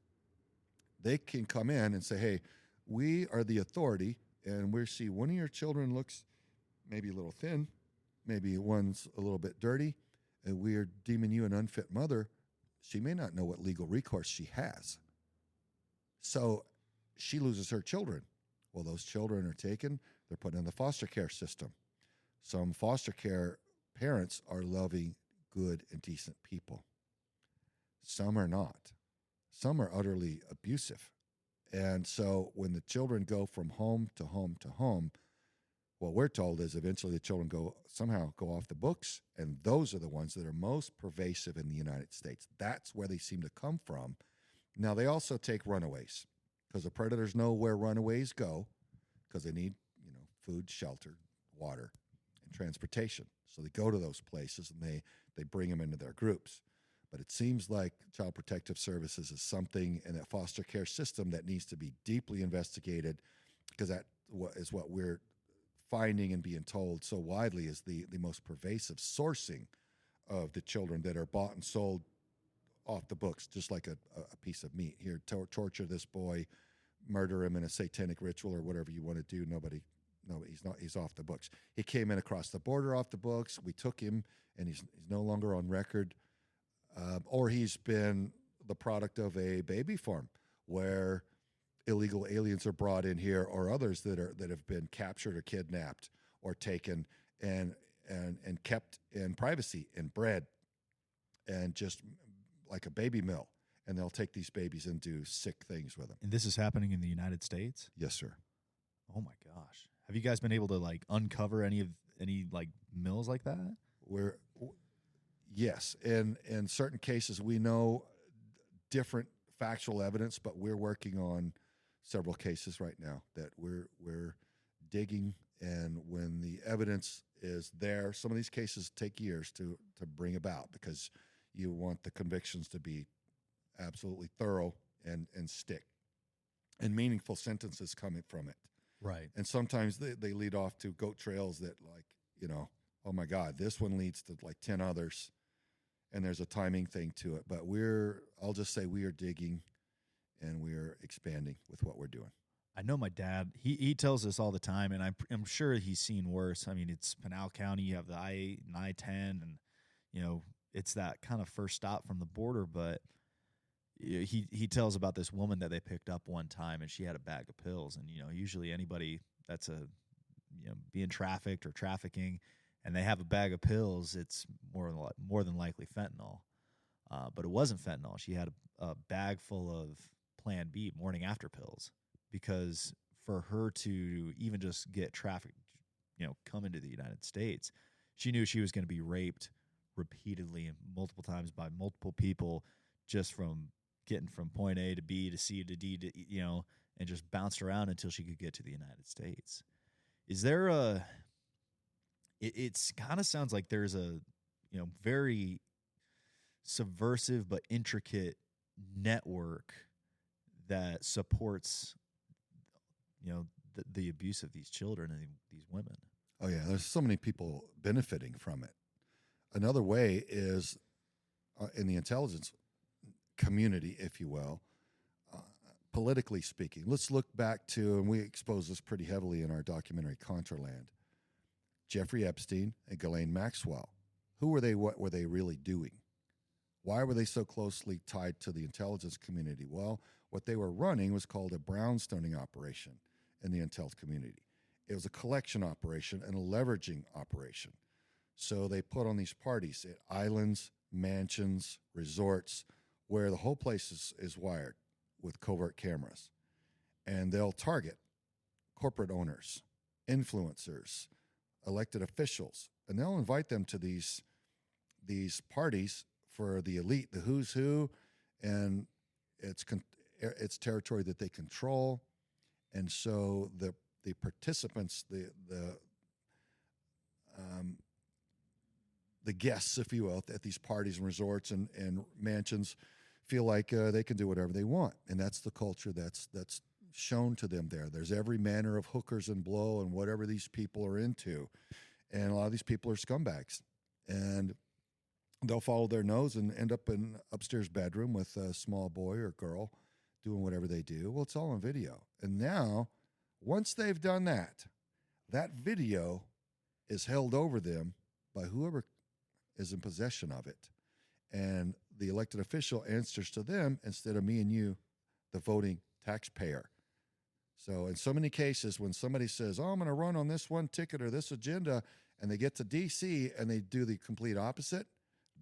they can come in and say, hey, we are the authority, and we see one of your children looks maybe a little thin, maybe one's a little bit dirty, and we are deeming you an unfit mother. She may not know what legal recourse she has. So she loses her children. Well, those children are taken, they're put in the foster care system. Some foster care parents are loving, good, and decent people. Some are not. Some are utterly abusive. And so when the children go from home to home to home, what we're told is eventually the children somehow go off the books, and those are the ones that are most pervasive in the United States. That's where they seem to come from. Now, they also take runaways, because the predators know where runaways go, because they need, food, shelter, water, and transportation. So they go to those places and they bring them into their groups. But it seems like Child Protective Services is something in that foster care system that needs to be deeply investigated, because that is what we're finding and being told so widely is the most pervasive sourcing of the children that are bought and sold off the books, just like a piece of meat. Here, torture this boy, murder him in a satanic ritual or whatever you want to do. He's off the books. He came in across the border off the books. We took him, and he's no longer on record. Or he's been the product of a baby farm where illegal aliens are brought in here, or others that have been captured or kidnapped or taken and kept in privacy and bred, and just like a baby mill. And they'll take these babies and do sick things with them. And this is happening in the United States? Yes, sir. Oh my gosh. Have you guys been able to uncover any mills like that? Yes. In certain cases, we know different factual evidence, but we're working on several cases right now that we're digging. And when the evidence is there, some of these cases take years to bring about, because you want the convictions to be absolutely thorough and stick, and meaningful sentences coming from it. Right. And sometimes they lead off to goat trails that, like, oh my God, this one leads to like 10 others, and there's a timing thing to it. But I'll just say we are digging and we are expanding with what we're doing. I know my dad, he tells us all the time, and I'm sure he's seen worse. I mean, it's Pinal County, you have the I-8 and I-10, and, it's that kind of first stop from the border. But he tells about this woman that they picked up one time, and she had a bag of pills. And, usually anybody that's being trafficked or trafficking, and they have a bag of pills, it's more than likely fentanyl. But it wasn't fentanyl. She had a bag full of Plan B, morning after pills, because for her to even just get trafficked, come into the United States, she knew she was going to be raped repeatedly and multiple times by multiple people, just from getting from point A to B to C to D to, and just bounced around until she could get to the United States. Is there it's kind of sounds like there's a, very subversive but intricate network that supports, the abuse of these children and these women. Oh yeah, there's so many people benefiting from it. Another way is in the intelligence community, if you will, politically speaking. Let's look back to, and we expose this pretty heavily in our documentary Contraland, Jeffrey Epstein and Ghislaine Maxwell. Who were they? What were they really doing? Why were they so closely tied to the intelligence community? Well, what they were running was called a brownstoning operation in the intel community. It was a collection operation and a leveraging operation. So they put on these parties at islands, mansions, resorts, where the whole place is wired with covert cameras. And they'll target corporate owners, influencers, elected officials, and they'll invite them to these parties for the elite, the who's who, and it's territory that they control. And so the participants, the guests, if you will, at these parties and resorts and mansions feel like they can do whatever they want. And that's the culture that's shown to them there. There's every manner of hookers and blow and whatever these people are into. And a lot of these people are scumbags. And they'll follow their nose and end up in upstairs bedroom with a small boy or girl doing whatever they do. Well, it's all on video. And now, once they've done that, that video is held over them by whoever is in possession of it. And the elected official answers to them instead of me and you, the voting taxpayer. So in so many cases, when somebody says, oh, I'm going to run on this one ticket or this agenda, and they get to D.C. and they do the complete opposite,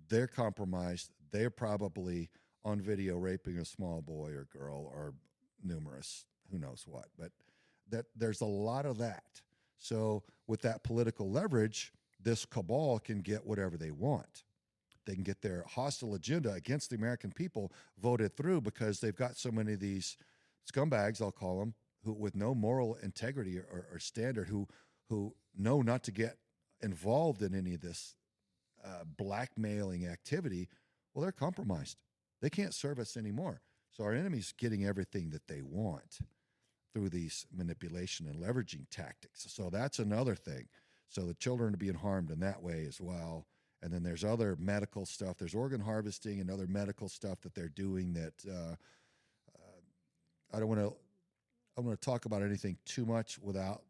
they're compromised. They're probably on video raping a small boy or girl or numerous, who knows what. But there's a lot of that. So with that political leverage, this cabal can get whatever they want. They can get their hostile agenda against the American people voted through because they've got so many of these scumbags, I'll call them, who with no moral integrity or standard, who know not to get involved in any of this blackmailing activity. Well, they're compromised. They can't serve us anymore. So our enemy's getting everything that they want through these manipulation and leveraging tactics. So that's another thing. So the children are being harmed in that way as well. And then there's other medical stuff. There's organ harvesting and other medical stuff that they're doing that I don't want to talk about anything too much without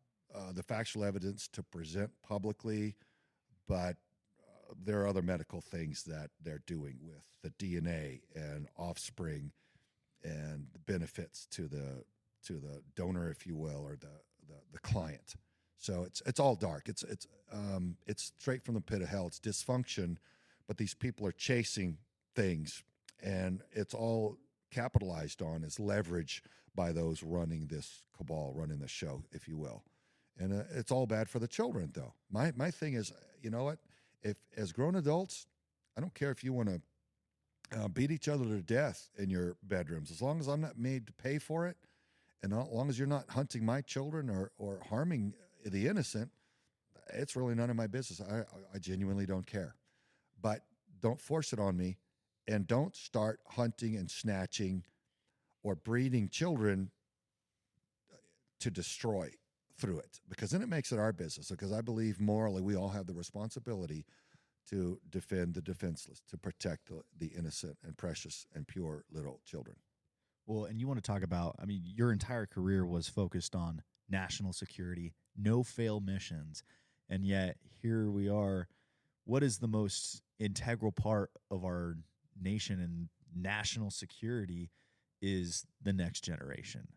the factual evidence to present publicly, but there are other medical things that they're doing with the DNA and offspring and the benefits to the donor, if you will, or the client. So it's all dark. It's straight from the pit of hell. It's dysfunction, but these people are chasing things, and it's all capitalized on as leverage by those running this cabal, running the show, if you will. And it's all bad for the children, though. My thing is, you know what? If as grown adults, I don't care if you want to beat each other to death in your bedrooms, as long as I'm not made to pay for it, and as long as you're not hunting my children or harming the innocent, it's really none of my business. I genuinely don't care. But don't force it on me and don't start hunting and snatching or breeding children to destroy through it, because then it makes it our business. Because I believe morally we all have the responsibility to defend the defenseless, to protect the innocent and precious and pure little children. Well, and you want to talk about, I mean, your entire career was focused on national security, no fail missions. And yet here we are. What is the most integral part of our nation and national security is the next generation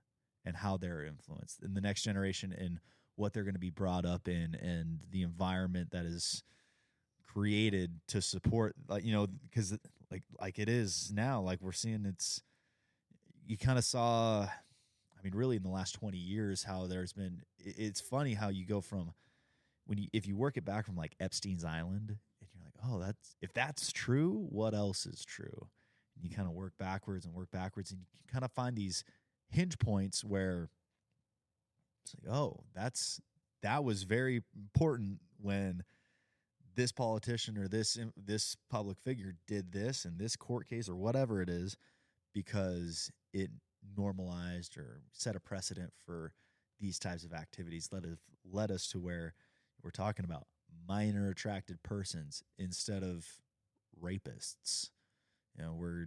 and how they're influenced, and the next generation and what they're going to be brought up in, and the environment that is created to support, like, you know, because like it is now, like we're seeing, it's, you kind of saw, I mean, really in the last 20 years, how there's been, it's funny how you go from, if you work it back from like Epstein's Island, and you're like, oh, if that's true, what else is true? And you kind of work backwards, and you can kind of find these hinge points where it's like, oh, that was very important when this politician or this public figure did this in this court case or whatever it is, because it normalized or set a precedent for these types of activities, led us to where we're talking about minor attracted persons instead of rapists. You know, we're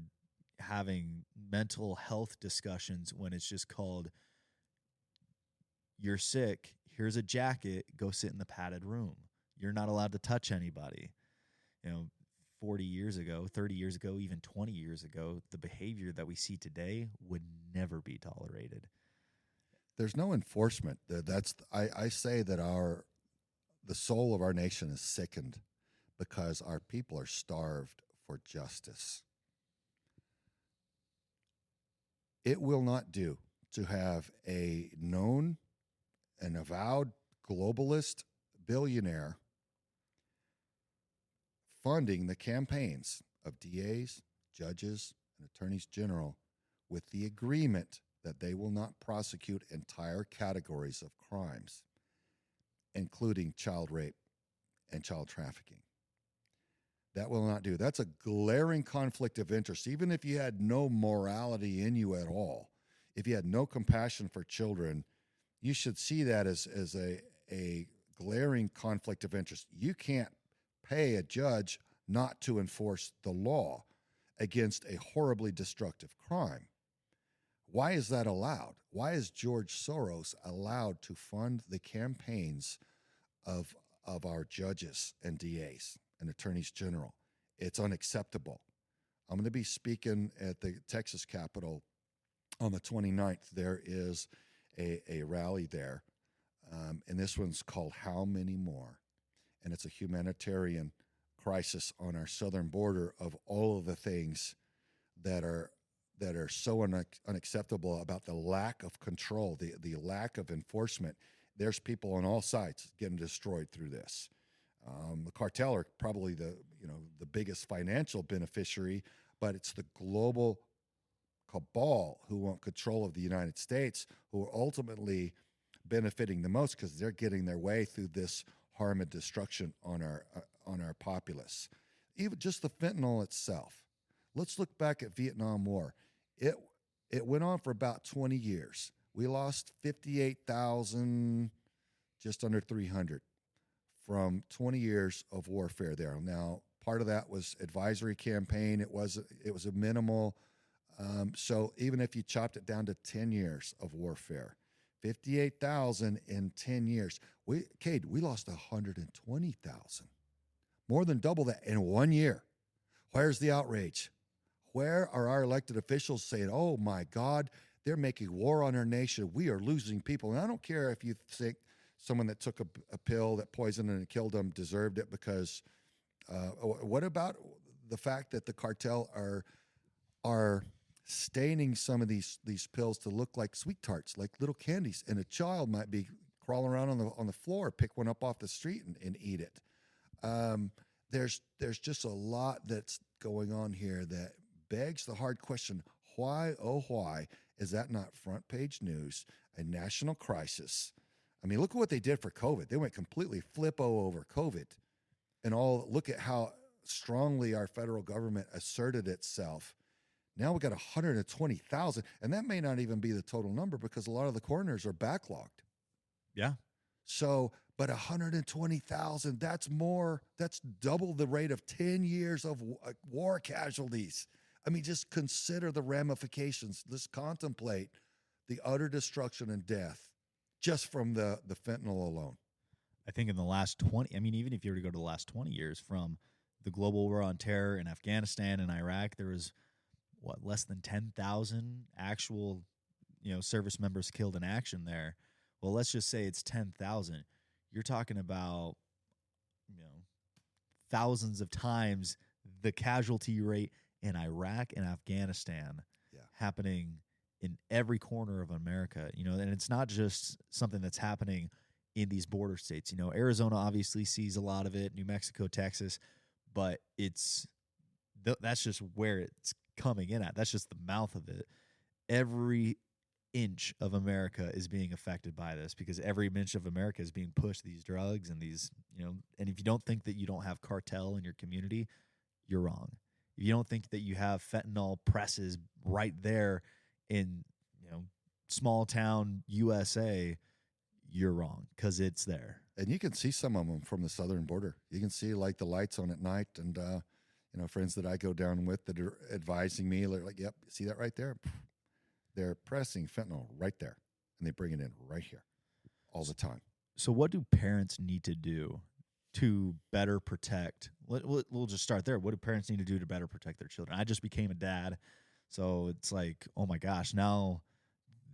having mental health discussions when it's just called, you're sick, here's a jacket, go sit in the padded room. You're not allowed to touch anybody. You know, 40 years ago, 30 years ago, even 20 years ago, the behavior that we see today would never be tolerated. There's no enforcement. I say that the soul of our nation is sickened because our people are starved for justice. It will not do to have a known and avowed globalist billionaire funding the campaigns of DAs, judges, and attorneys general with the agreement that they will not prosecute entire categories of crimes, including child rape and child trafficking. That will not do. That's a glaring conflict of interest. Even if you had no morality in you at all, if you had no compassion for children, you should see that as a glaring conflict of interest. You can't pay a judge not to enforce the law against a horribly destructive crime. Why is that allowed? Why is George Soros allowed to fund the campaigns of our judges and DAs and attorneys general? It's unacceptable. I'm going to be speaking at the Texas Capitol on the 29th. There is a rally there, and this one's called How Many More? And it's a humanitarian crisis on our southern border of all of the things that are so unacceptable about the lack of control, the lack of enforcement. There's people on all sides getting destroyed through this. The cartel are probably the biggest financial beneficiary, but it's the global cabal who want control of the United States who are ultimately benefiting the most, because they're getting their way through this harm and destruction on our populace. Even just the fentanyl itself. Let's look back at Vietnam War. It went on for about 20 years. We lost 58,000, just under 300, from 20 years of warfare there. Now, part of that was advisory campaign. It was a minimal. So even if you chopped it down to 10 years of warfare, 58,000 in 10 years. Cade, we lost 120,000. More than double that in 1 year. Where's the outrage? Where are our elected officials saying, oh my God, they're making war on our nation. We are losing people. And I don't care if you think someone that took a pill that poisoned and killed them deserved it, because what about the fact that the cartel are staining some of these pills to look like sweet tarts, like little candies, and a child might be crawling around on the floor, pick one up off the street and eat it. There's just a lot that's going on here that begs the hard question: why, oh why, is that not front page news, a national crisis? I mean, look at what they did for COVID. They went completely flippo over COVID, and look at how strongly our federal government asserted itself. Now we got 120,000, and that may not even be the total number because a lot of the coroners are backlogged. Yeah. So, but 120,000, that's more, that's double the rate of 10 years of war casualties. I mean, just consider the ramifications. Just contemplate the utter destruction and death just from the fentanyl alone. I think in the last 20, I mean, even if you were to go to the last 20 years from the global war on terror in Afghanistan and Iraq, there was, less than 10,000 actual, service members killed in action there. Well, let's just say it's 10,000. You're talking about, thousands of times the casualty rate in Iraq and Afghanistan happening in every corner of America, and it's not just something that's happening in these border states. Arizona obviously sees a lot of it, New Mexico, Texas, but that's just where it's coming in at. That's just the mouth of it. Every inch of America is being affected by this because every inch of America is being pushed these drugs and these, and if you don't think that you don't have cartel in your community, you're wrong. If you don't think that you have fentanyl presses right there in, small town USA, you're wrong because it's there. And you can see some of them from the southern border. You can see like the lights on at night, and friends that I go down with that are advising me, they're like, "Yep, see that right there? They're pressing fentanyl right there, and they bring it in right here, all the time." So, what do parents need to do to better protect? We'll just start there. What do parents need to do to better protect their children? I just became a dad, so it's like, oh my gosh, now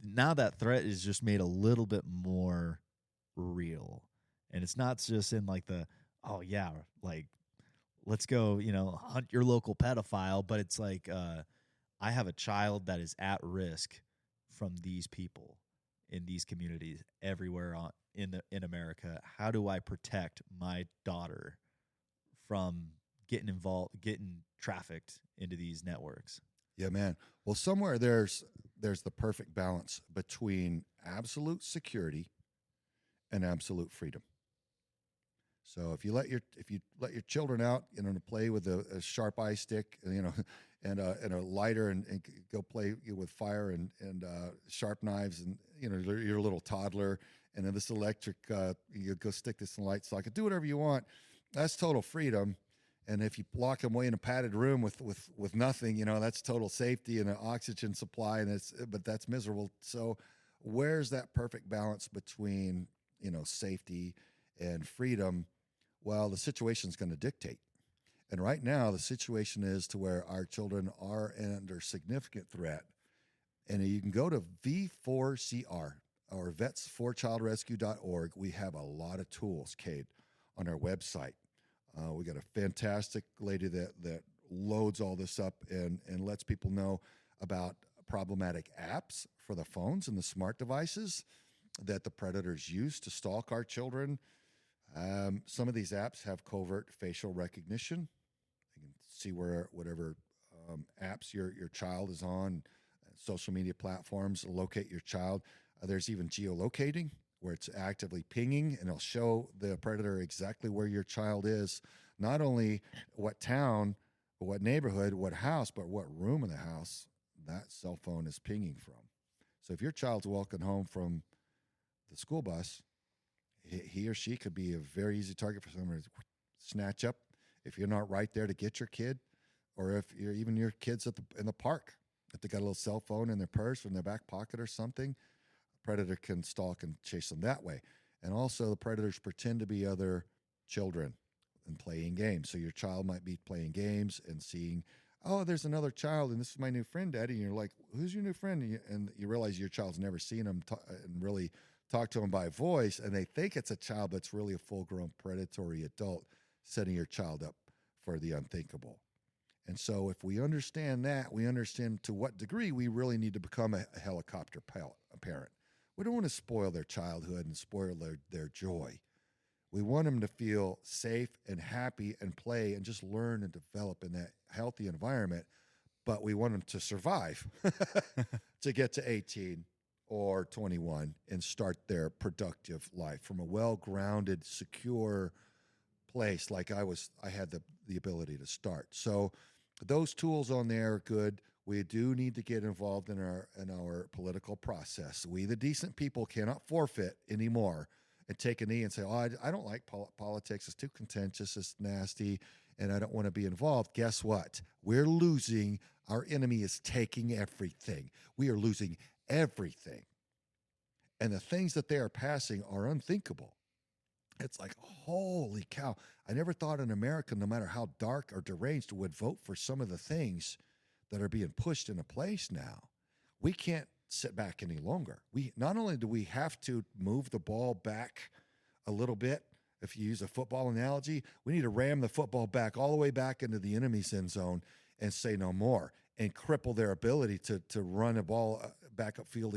that threat is just made a little bit more real. And it's not just in like let's go, hunt your local pedophile, but it's like, I have a child that is at risk from these people in these communities everywhere in America. How do I protect my daughter from getting trafficked into these networks? Yeah, man. Well, somewhere there's the perfect balance between absolute security and absolute freedom. So if you let your children out, to play with a sharp eye stick, and a lighter, and go play with fire and sharp knives, and you're a little toddler, and then this electric, you go stick this in the light socket, do whatever you want. That's total freedom. And if you lock them away in a padded room with nothing, that's total safety and an oxygen supply, but that's miserable. So where's that perfect balance between, safety and freedom? Well, the situation's going to dictate. And right now, the situation is to where our children are under significant threat. And you can go to V4CR, or vets4childrescue.org. We have a lot of tools, Cade, on our website. We got a fantastic lady that loads all this up and lets people know about problematic apps for the phones and the smart devices that the predators use to stalk our children. Some of these apps have covert facial recognition. You can see whatever apps your child is on, social media platforms, locate your child. There's even geolocating, where it's actively pinging, and it'll show the predator exactly where your child is, not only what town, but what neighborhood, what house, but what room in the house that cell phone is pinging from. So if your child's walking home from the school bus, he or she could be a very easy target for someone to snatch up if you're not right there to get your kid, or if your kids in the park, if they got a little cell phone in their purse or in their back pocket or something. Predator can stalk and chase them that way. And also the predators pretend to be other children and playing games. So your child might be playing games and seeing, oh, there's another child, and this is my new friend, Daddy. And you're like, who's your new friend? And you realize your child's never seen him and really talk to him by voice, and they think it's a child, but it's really a full-grown predatory adult setting your child up for the unthinkable. And so if we understand that, we understand to what degree we really need to become a helicopter parent. We don't want to spoil their childhood and spoil their joy. We want them to feel safe and happy and play and just learn and develop in that healthy environment, but we want them to survive to get to 18 or 21 and start their productive life from a well-grounded, secure place. Like I had the ability to start. So those tools on there are good. We do need to get involved in our political process. We, the decent people, cannot forfeit anymore and take a knee and say, "Oh, I don't like politics. It's too contentious. It's nasty, and I don't want to be involved." Guess what? We're losing. Our enemy is taking everything. We are losing everything, and the things that they are passing are unthinkable. It's like, holy cow! I never thought an American, no matter how dark or deranged, would vote for some of the things that are being pushed into place now. We can't sit back any longer. We not only do we have to move the ball back a little bit, if you use a football analogy, we need to ram the football back all the way back into the enemy's end zone and say no more and cripple their ability to run a ball back upfield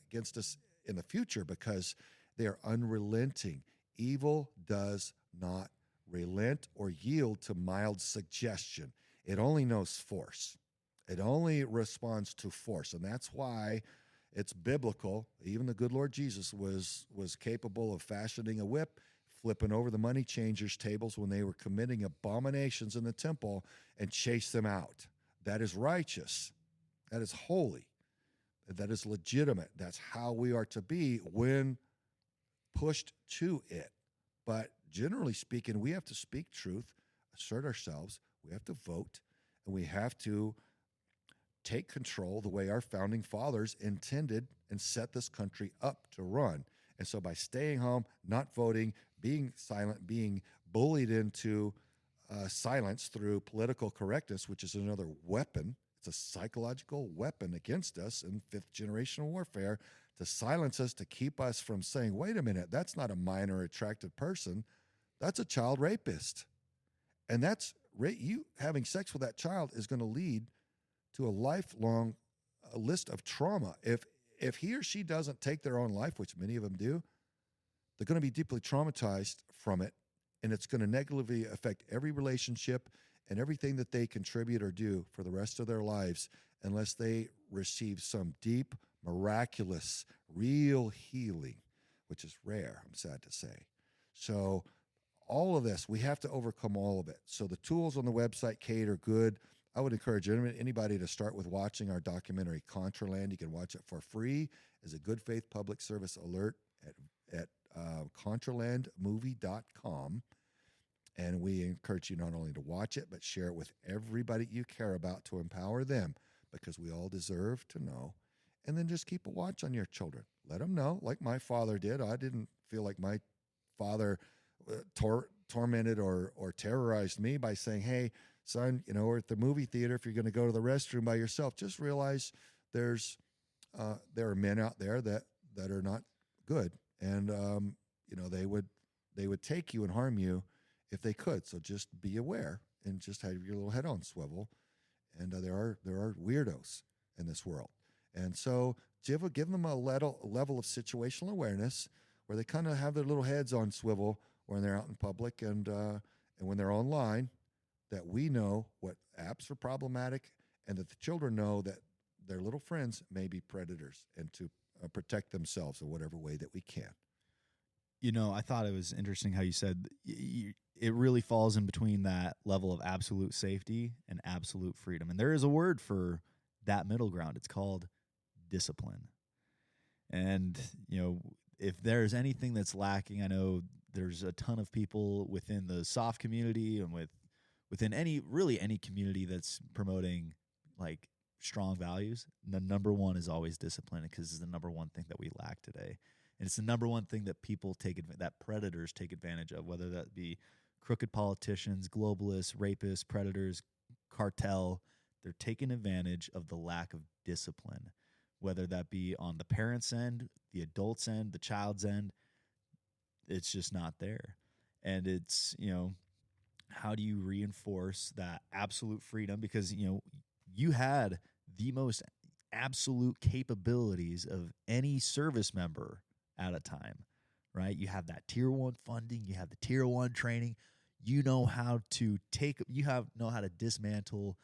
against us in the future, because they are unrelenting. Evil does not relent or yield to mild suggestion. It only knows force. It only responds to force, and that's why it's biblical. Even the good Lord Jesus was capable of fashioning a whip, flipping over the money changers' tables when they were committing abominations in the temple, and chase them out. That is righteous. That is holy. That is legitimate. That's how we are to be when pushed to it. But generally speaking, we have to speak truth, assert ourselves, we have to vote, and we have to take control the way our founding fathers intended and set this country up to run. And so by staying home, not voting, being silent, being bullied into silence through political correctness, which is another weapon, it's a psychological weapon against us in fifth generation warfare, to silence us, to keep us from saying, wait a minute, that's not a minor attractive person, that's a child rapist. And you having sex with that child is going to lead to a lifelong list of trauma. If he or she doesn't take their own life, which many of them do, they're going to be deeply traumatized from it, and it's going to negatively affect every relationship and everything that they contribute or do for the rest of their lives, unless they receive some deep, miraculous, real healing, which is rare, I'm sad to say. So all of this, we have to overcome all of it. So the tools on the website, Kate, are good. I would encourage anybody to start with watching our documentary, Contraland. You can watch it for free as a good faith public service alert at contralandmovie.com. And we encourage you not only to watch it, but share it with everybody you care about to empower them, because we all deserve to know. And then just keep a watch on your children. Let them know, like my father did. I didn't feel like my father tormented or terrorized me by saying, hey, son, we're at the movie theater. If you're going to go to the restroom by yourself, just realize there are men out there that are not good, and they would take you and harm you if they could. So just be aware and just have your little head on swivel. And there are weirdos in this world, and so give them a level of situational awareness where they kind of have their little heads on swivel when they're out in public and when they're online. That we know what apps are problematic, and that the children know that their little friends may be predators, and to protect themselves in whatever way that we can. I thought it was interesting how you said it really falls in between that level of absolute safety and absolute freedom. And there is a word for that middle ground. It's called discipline. And, if there's anything that's lacking, I know there's a ton of people within the soft community and within any community that's promoting like strong values. The number one is always discipline, because it's the number one thing that we lack today. And it's the number one thing that that predators take advantage of, whether that be crooked politicians, globalists, rapists, predators, cartel. They're taking advantage of the lack of discipline, whether that be on the parents' end, the adults' end, the child's end. It's just not there. And it's, how do you reinforce that absolute freedom? Because, you had the most absolute capabilities of any service member at a time, right? You have that tier 1 funding, you have the tier 1 training, you know how to dismantle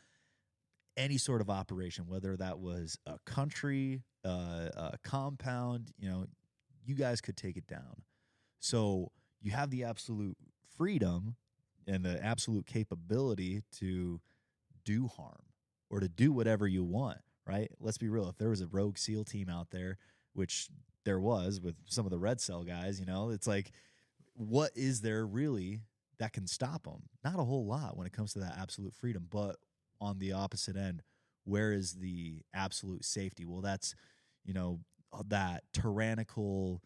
any sort of operation, whether that was a country, a compound, you guys could take it down. So you have the absolute freedom and the absolute capability to do harm or to do whatever you want, right? Let's be real. If there was a rogue SEAL team out there, which there was with some of the Red Cell guys, it's like, what is there really that can stop them? Not a whole lot when it comes to that absolute freedom. But on the opposite end, where is the absolute safety? Well, that's, that tyrannical,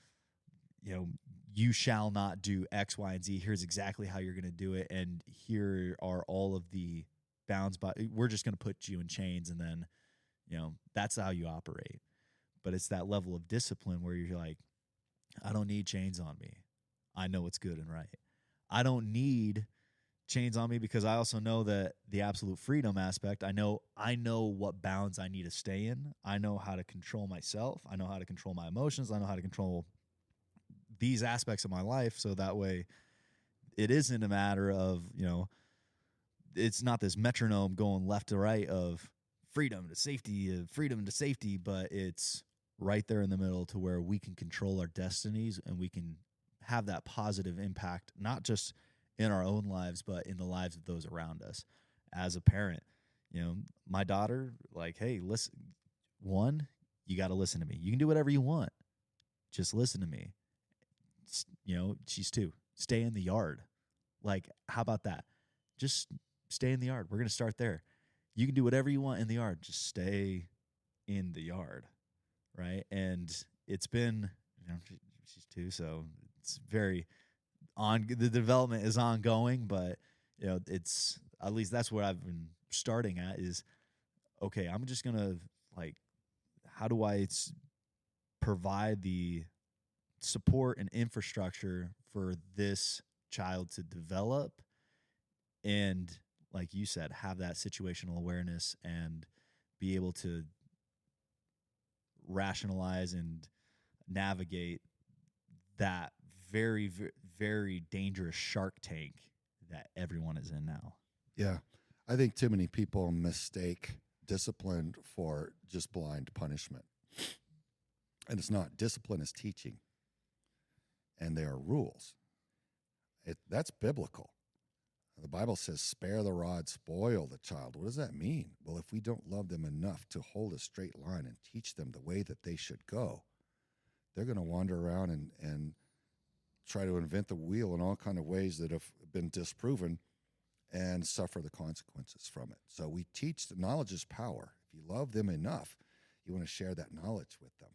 you shall not do X, Y, and Z. Here's exactly how you're going to do it. And here are all of the bounds, but we're just going to put you in chains. And then, that's how you operate. But it's that level of discipline where you're like, I don't need chains on me. I know what's good and right. I don't need chains on me because I also know that the absolute freedom aspect, I know what bounds I need to stay in. I know how to control myself. I know how to control my emotions. I know how to control these aspects of my life. So that way it isn't a matter of, it's not this metronome going left to right of freedom to safety, but it's right there in the middle to where we can control our destinies and we can have that positive impact, not just in our own lives, but in the lives of those around us. As a parent, my daughter, like, hey, listen, you got to listen to me. You can do whatever you want. Just listen to me. She's 2. Stay in the yard. Like, how about that? Just stay in the yard. We're going to start there. You can do whatever you want in the yard. Just stay in the yard. Right. And it's been, she's 2, so it's very the development is ongoing, but it's, at least that's where I've been starting at is, okay, I'm just going to, like, how do I provide the support and infrastructure for this child to develop and, like you said, have that situational awareness and be able to rationalize and navigate that very, very dangerous shark tank that everyone is in now. Yeah. I think too many people mistake discipline for just blind punishment. And it's not. Discipline is teaching. And there are rules. That's biblical. The Bible says, spare the rod, spoil the child. What does that mean? Well, if we don't love them enough to hold a straight line and teach them the way that they should go, they're going to wander around and try to invent the wheel in all kind of ways that have been disproven and suffer the consequences from it. So we teach that knowledge is power. If you love them enough, you want to share that knowledge with them.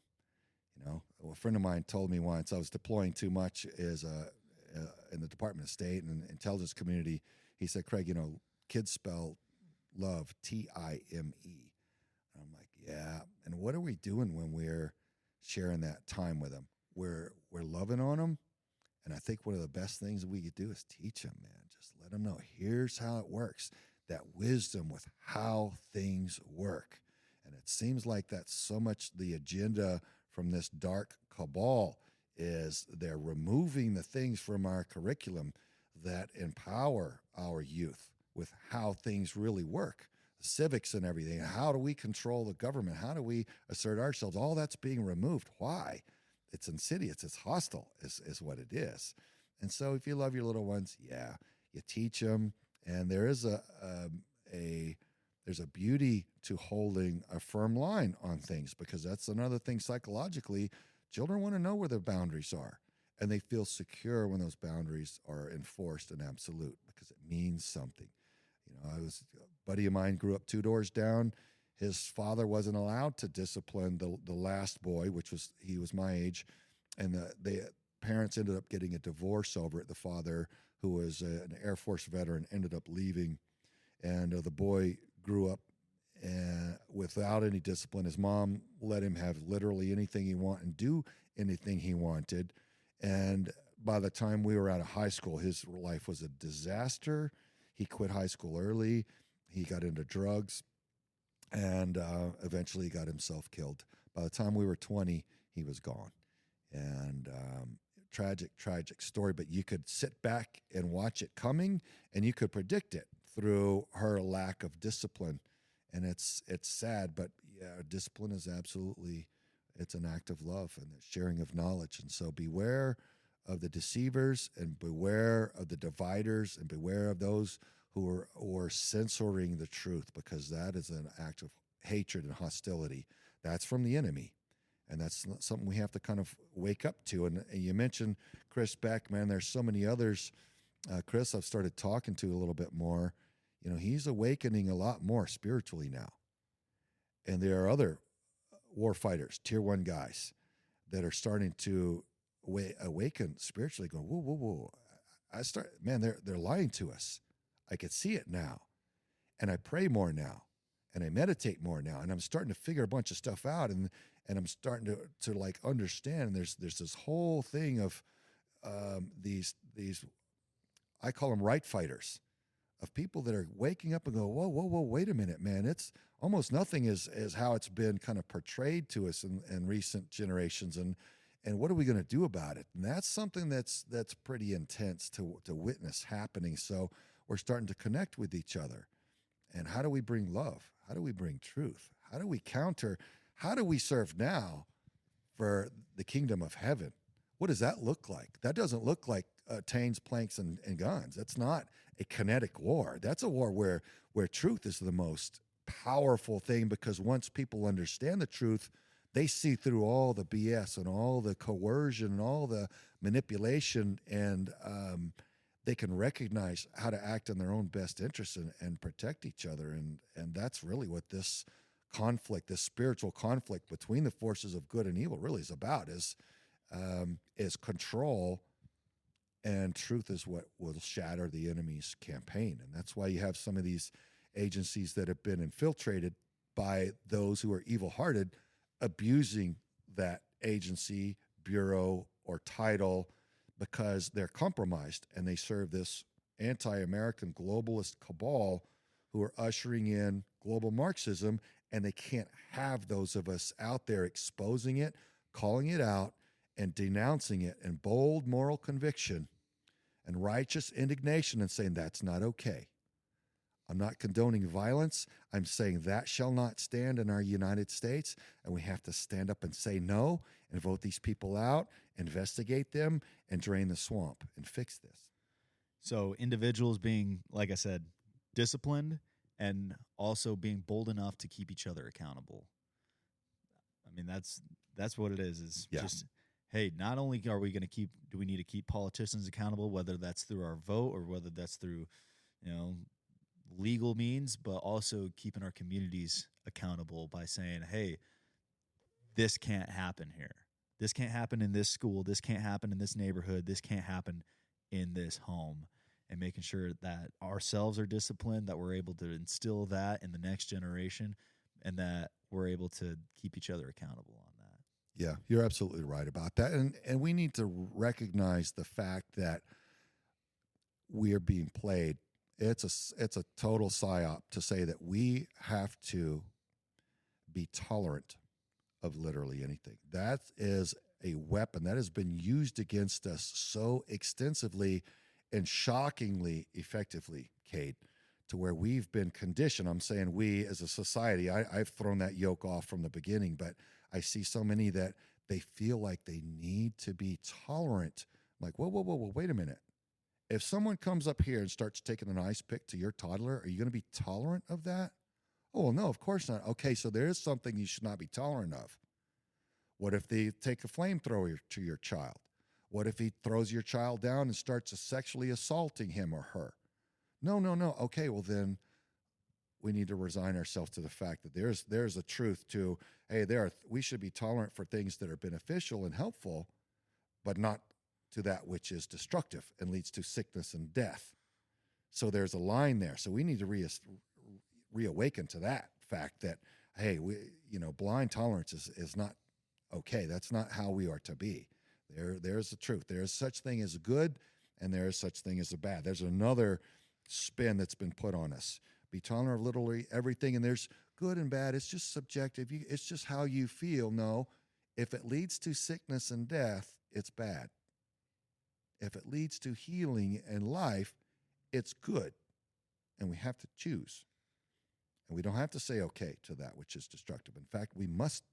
A friend of mine told me once I was deploying too much in the Department of State and intelligence community. He said, Craig, kids spell love Time. And I'm like, yeah. And what are we doing when we're sharing that time with them? We're loving on them. And I think one of the best things we could do is teach them, man. Just let them know, here's how it works. That wisdom with how things work. And it seems like that's so much the agenda from this dark cabal is they're removing the things from our curriculum that empower our youth with how things really work, civics and everything. How do we control the government? How do we assert ourselves? All that's being removed. Why? It's insidious. It's hostile is what it is. And so if you love your little ones, yeah, you teach them. And there is there's a beauty to holding a firm line on things, because that's another thing psychologically. Children want to know where their boundaries are, and they feel secure when those boundaries are enforced and absolute, because it means something. A buddy of mine grew up 2 doors down. His father wasn't allowed to discipline the last boy, he was my age, and the parents ended up getting a divorce over it. The father, who was an Air Force veteran, ended up leaving, and the boy grew up without any discipline. His mom let him have literally anything he wanted and do anything he wanted. And by the time we were out of high school, his life was a disaster. He quit high school early. He got into drugs and eventually got himself killed. By the time we were 20, he was gone. And tragic story. But you could sit back and watch it coming, and you could predict it through her lack of discipline. And it's sad, but yeah, discipline is absolutely, it's an act of love and the sharing of knowledge. And so beware of the deceivers, and beware of the dividers, and beware of those who are censoring the truth, because that is an act of hatred and hostility. That's from the enemy. And that's something we have to kind of wake up to. And you mentioned Chris Beck, man. There's so many others. Chris, I've started talking to a little bit more. You know, he's awakening a lot more spiritually now. And there are other war fighters, tier 1 guys, that are starting to awaken spiritually, going, whoa, whoa, whoa. They're lying to us. I could see it now. And I pray more now. And I meditate more now. And I'm starting to figure a bunch of stuff out. And I'm starting to like understand. And there's this whole thing of these I call them right fighters, of people that are waking up and go, whoa, whoa, whoa, wait a minute, man. It's almost nothing is how it's been kind of portrayed to us in recent generations. And what are we going to do about it? And that's something that's pretty intense to witness happening. So we're starting to connect with each other. And how do we bring love? How do we bring truth? How do we counter? How do we serve now for the kingdom of heaven? What does that look like? That doesn't look like tains, planks, and guns. That's not a kinetic war. That's a war where truth is the most powerful thing, because once people understand the truth, they see through all the BS and all the coercion and all the manipulation, and they can recognize how to act in their own best interests and protect each other. And that's really what this conflict, this spiritual conflict between the forces of good and evil really is about, is control, and truth is what will shatter the enemy's campaign. And that's why you have some of these agencies that have been infiltrated by those who are evil-hearted, abusing that agency, bureau, or title, because they're compromised, and they serve this anti-American globalist cabal who are ushering in global Marxism, and they can't have those of us out there exposing it, calling it out, and denouncing it in bold moral conviction and righteous indignation, and saying that's not okay. I'm not condoning violence. I'm saying that shall not stand in our United States, and we have to stand up and say no and vote these people out, investigate them, and drain the swamp and fix this. So individuals being, like I said, disciplined, and also being bold enough to keep each other accountable. I mean, that's what it is just, hey, not only do we need to keep politicians accountable, whether that's through our vote or whether that's through, legal means, but also keeping our communities accountable by saying, hey, this can't happen here. This can't happen in this school. This can't happen in this neighborhood. This can't happen in this home. And making sure that ourselves are disciplined, that we're able to instill that in the next generation, and that we're able to keep each other accountable on that. Yeah, you're absolutely right about that. And we need to recognize the fact that we are being played. It's a total psyop to say that we have to be tolerant of literally anything. That is a weapon that has been used against us so extensively and shockingly effectively, Cade, to where we've been conditioned. I'm saying we as a society, I've thrown that yoke off from the beginning, but I see so many that they feel like they need to be tolerant. Like, whoa, wait a minute. If someone comes up here and starts taking an ice pick to your toddler, are you going to be tolerant of that? Oh, well, no, of course not. Okay, so there is something you should not be tolerant of. What if they take a flamethrower to your child? What if he throws your child down and starts sexually assaulting him or her? No. Okay, well then we need to resign ourselves to the fact that there's a truth to, hey, we should be tolerant for things that are beneficial and helpful, but not to that which is destructive and leads to sickness and death. So there's a line there. So we need to reawaken to that fact that, hey, blind tolerance is not okay. That's not how we are to be. There's the truth. There is such thing as good, and there is such thing as a bad. There's another spin that's been put on us. Be tolerant of literally everything, and there's good and bad. It's just subjective. It's just how you feel. No, if it leads to sickness and death, it's bad. If it leads to healing and life, it's good. And we have to choose. And we don't have to say okay to that which is destructive. In fact, we must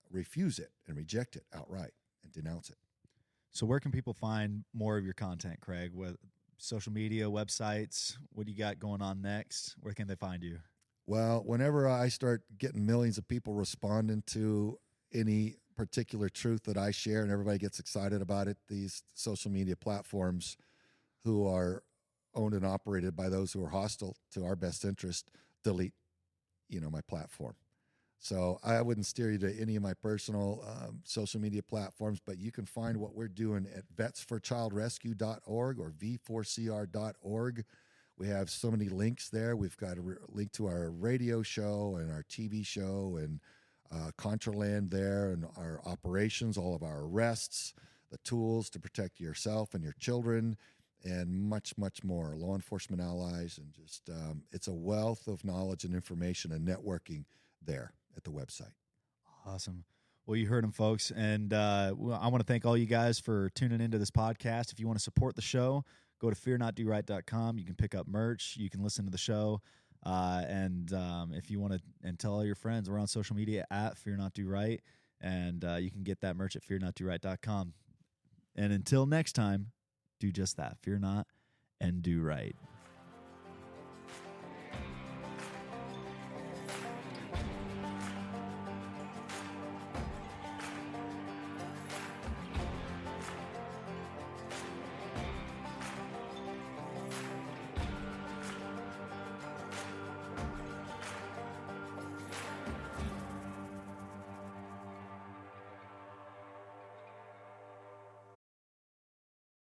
refuse it and reject it outright and denounce it. So where can people find more of your content, Craig? What social media, websites? What do you got going on next? Where can they find you? Well, whenever I start getting millions of people responding to any particular truth that I share and everybody gets excited about it, these social media platforms who are owned and operated by those who are hostile to our best interest delete, my platform. So I wouldn't steer you to any of my personal social media platforms, but you can find what we're doing at vetsforchildrescue.org or v4cr.org. We have so many links there. We've got a link to our radio show and our TV show and Contraland there, and our operations, all of our arrests, the tools to protect yourself and your children, and much, much more. Law enforcement allies, and just it's a wealth of knowledge and information and networking there at the website. Awesome. Well, you heard them, folks. And I want to thank all you guys for tuning into this podcast. If you want to support the show, go to fearnotdoright.com. You can pick up merch. You can listen to the show. And if you want to, and tell all your friends, we're on social media at fearnotdoright. And you can get that merch at fearnotdoright.com. And until next time, do just that. Fear not and do right.